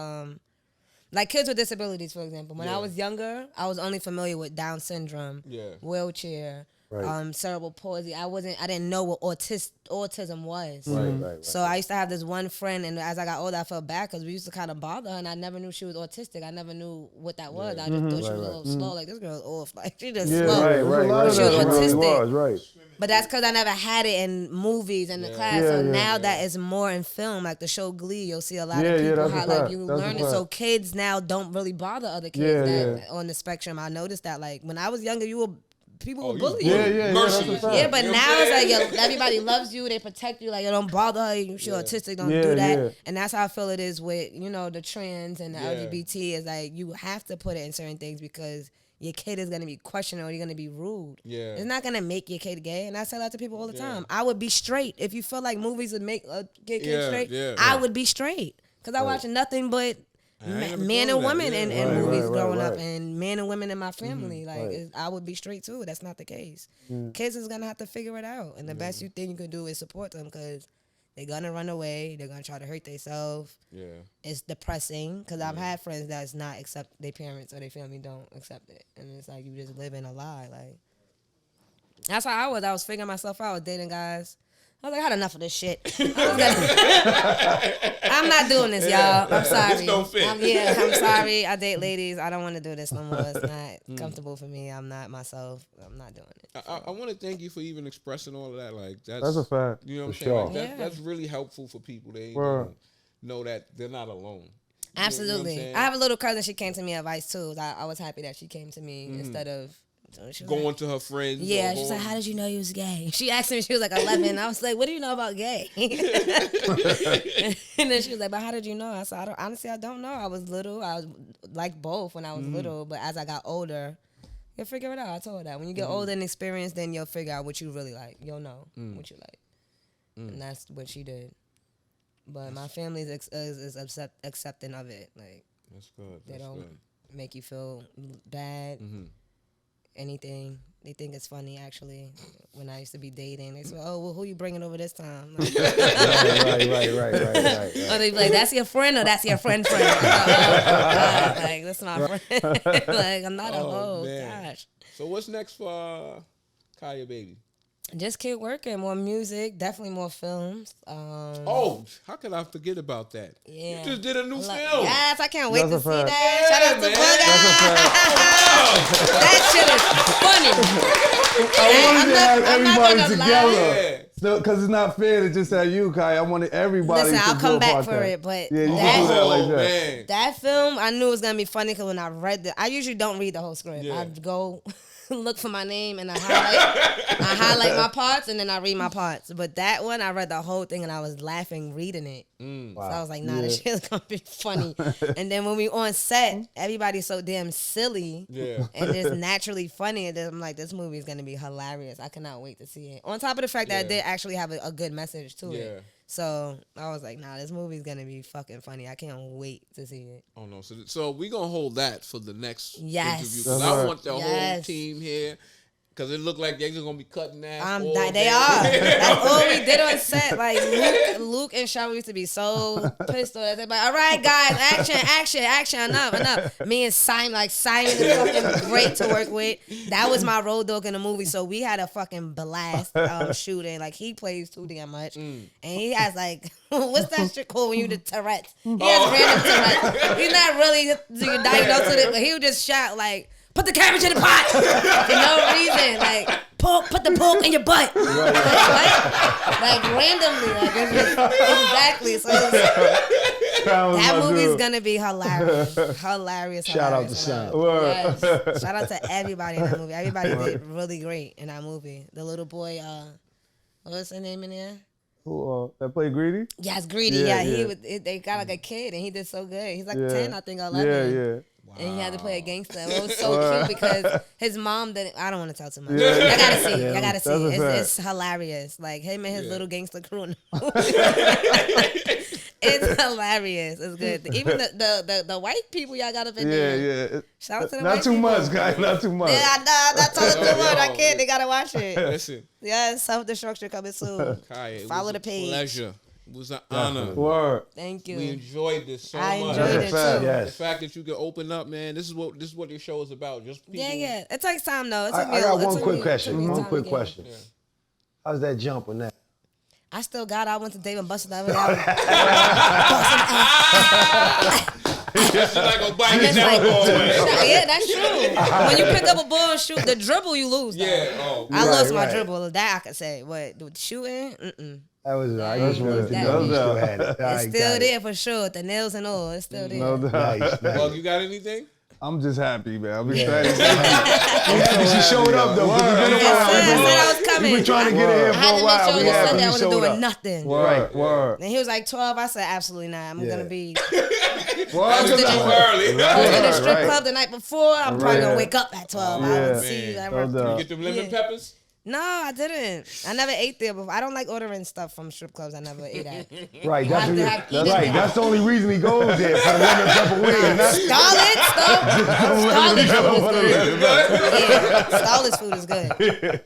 kids with disabilities, for example. When I was younger, I was only familiar with Down syndrome, wheelchair, cerebral palsy. I didn't know what autism was.
Right.
So I used to have this one friend, and as I got older, I felt bad because we used to kind of bother her, and I never knew she was autistic. I never knew what that was. I just thought she was a little slow. Like, this girl's off. Like, she just slow.
Right.
She was autistic.
Right.
But that's because I never had it in movies and the class. So now that is more in film, like the show Glee, you'll see a lot of people how like you learn it. So kids now don't really bother other kids that on the spectrum. I noticed that, like, when I was younger, people would bully you.
Yeah,
but now it's like everybody loves you. They protect you. Like, don't bother her. You're autistic. Don't do that. Yeah. And that's how I feel it is with, the trans and the LGBT. Is like, you have to put it in certain things because your kid is going to be questioned or you're going to be rude. Yeah. It's not going to make your kid gay. And I say that to people all the time. I would be straight. If you feel like movies would make a kid straight, I would be straight. Because I watch nothing but men and women in movies growing up, and men and women in my family. I would be straight too. That's not the case. Kids is gonna have to figure it out, and the best thing you can do is support them because they're gonna run away. They're gonna try to hurt themselves. Yeah, it's depressing because I've had friends that's not accept their parents or their family don't accept it, and it's like you just live in a lie. Like, that's how I was. I was figuring myself out. I was dating guys. I was like, I had enough of this shit. I'm not doing this, y'all. I'm sorry.
This don't fit.
I'm sorry. I date ladies. I don't want to do this no more. It's not comfortable for me. I'm not myself. I'm not doing it.
I want to thank you for even expressing all of that. Like, that's
a fact.
You know what I'm saying? Like, that's really helpful for people. They know that they're not alone.
Absolutely. You know I have a little cousin. She came to me advice too. I was happy that she came to me instead of
going to her friends.
Yeah, she's like, how did you know you was gay? She asked me, she was like 11. I was like, what do you know about gay? And then she was like, but how did you know? I said, honestly, I don't know. I was little. I was like both when I was little. But as I got older, you'll figure it out. I told her that. When you get older and experienced, then you'll figure out what you really like. You'll know what you like. And that's what she did. But my family is accepting of it. Like,
that's good.
They don't make you feel bad. Anything. They think it's funny, actually. When I used to be dating, they say, oh, well, who you bringing over this time? Like,
right.
Or they be like, that's your friend or that's your friend? Like, oh, God, like, that's my friend. Like, I'm not a hoe. Gosh.
So what's next for Kyah Baby?
Just keep working. More music. Definitely more films.
How could I forget about that? Yeah. You just did a new film.
Yes, I can't wait to see that. Shout out to Booga. That shit is funny.
I want to have everybody together.
because it's not fair to just have you, Kai. I wanted everybody.
Listen,
to
I'll come back
apart
for it, but
yeah, you can do that like that.
Man.
That film, I knew it was gonna be funny because when I read I usually don't read the whole script.
Yeah.
I go look for my name and I highlight my parts and then I read my parts. But that one, I read the whole thing and I was laughing reading it.
Wow.
So I was like, nah, this shit's gonna be funny. And then when we on set, everybody's so damn silly and just naturally funny. And I'm like, this movie is gonna be hilarious. I cannot wait to see it. On top of the fact that it did actually have a good message to it. So I was like, nah, this movie's gonna be fucking funny. I can't wait to see it.
Oh no! So we gonna hold that for the next interview.
That's
I
right.
want the whole team here because it looked like they're just gonna be cutting ass.
They are. That's all we did on set. Like Luke and Sean used to be so pissed off. They're like, all right, guys, action, enough. Me and Simon is fucking great to work with. That was my road dog in the movie, so we had a fucking blast shooting. Like he plays too damn much, and he has like, what's that shit called when you do Tourette's? He has random Tourette's. He's not really diagnosed with it, but he would just shout like, put the cabbage in the pot for no reason. Like, put the pork in your butt. Like randomly. Like, it's just, exactly. So that movie's going to be hilarious. Hilarious.
Shout out to Sean.
Yes. Shout out to everybody in that movie. Everybody did really great in that movie. The little boy, what's his name in there?
Who that played Greedy?
Yes, Greedy. They got like a kid and he did so good. He's like 10, I think, or 11.
Yeah.
Wow. And he had to play a gangster. It was so cute because his mom didn't. I don't want to tell too much. I gotta see. I gotta see. It's hilarious. Like him and his little gangster crew. It's hilarious. It's good. Even the white people y'all got up in there. Yeah. Shout out to the
not
white
too
people.
much, guys. Not too much.
Yeah, not too much. I can't. They gotta watch it.
Listen.
Yeah, self-destruction coming soon. Follow the page.
Pleasure. It was an honor.
Word.
Thank you.
We enjoyed this so much.
I enjoyed it too.
Yes.
The fact that you can open up, man. This is what your show is about. Just people.
Yeah. It takes time though.
I got one quick question. One quick question. How's that jump on that?
I still got it. I went to Dave and Buster's the other day.
It's like a bite of ball, man.
Yeah, that's true. When you pick up a ball and shoot, the dribble you lose. Though.
Yeah.
I lost my dribble. That I could say. But with shooting,
That was I just wanted to know you still had it.
It's still there for sure. The nails and all, it's still there.
No doubt.
Nice.
Well, you got anything?
I'm just happy, man. I'm excited.
She showed up though.
I said I was coming.
We've been trying to get her here
I had
for a
to
while.
make sure
We
he
happy
said that I
you
wasn't
showed
doing
up.
nothing.
Word.
And he was like 12. I said absolutely not. I'm gonna be.
That was too early.
I was in a strip club the night before. I'm probably gonna wake up at 12. I would see you.
You get them lemon peppers?
No, I didn't. I never ate there before. I don't like ordering stuff from strip clubs. I never ate at.
Right,
That's
that's the only reason he goes there for the lemon pepper wings.
Scarlett's food is good.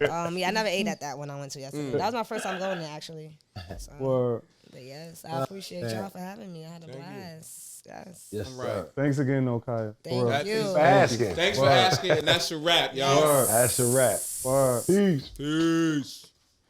I never ate at that one I went to yesterday. That was my first time going there actually. So,
Word.
but yes, I appreciate y'all for having me. I had a blast.
Yes,
right.
Thanks again, though, Kyah.
Thank you.
Asking.
Thanks for asking, and that's a wrap, y'all.
That's a wrap.
Word.
Peace.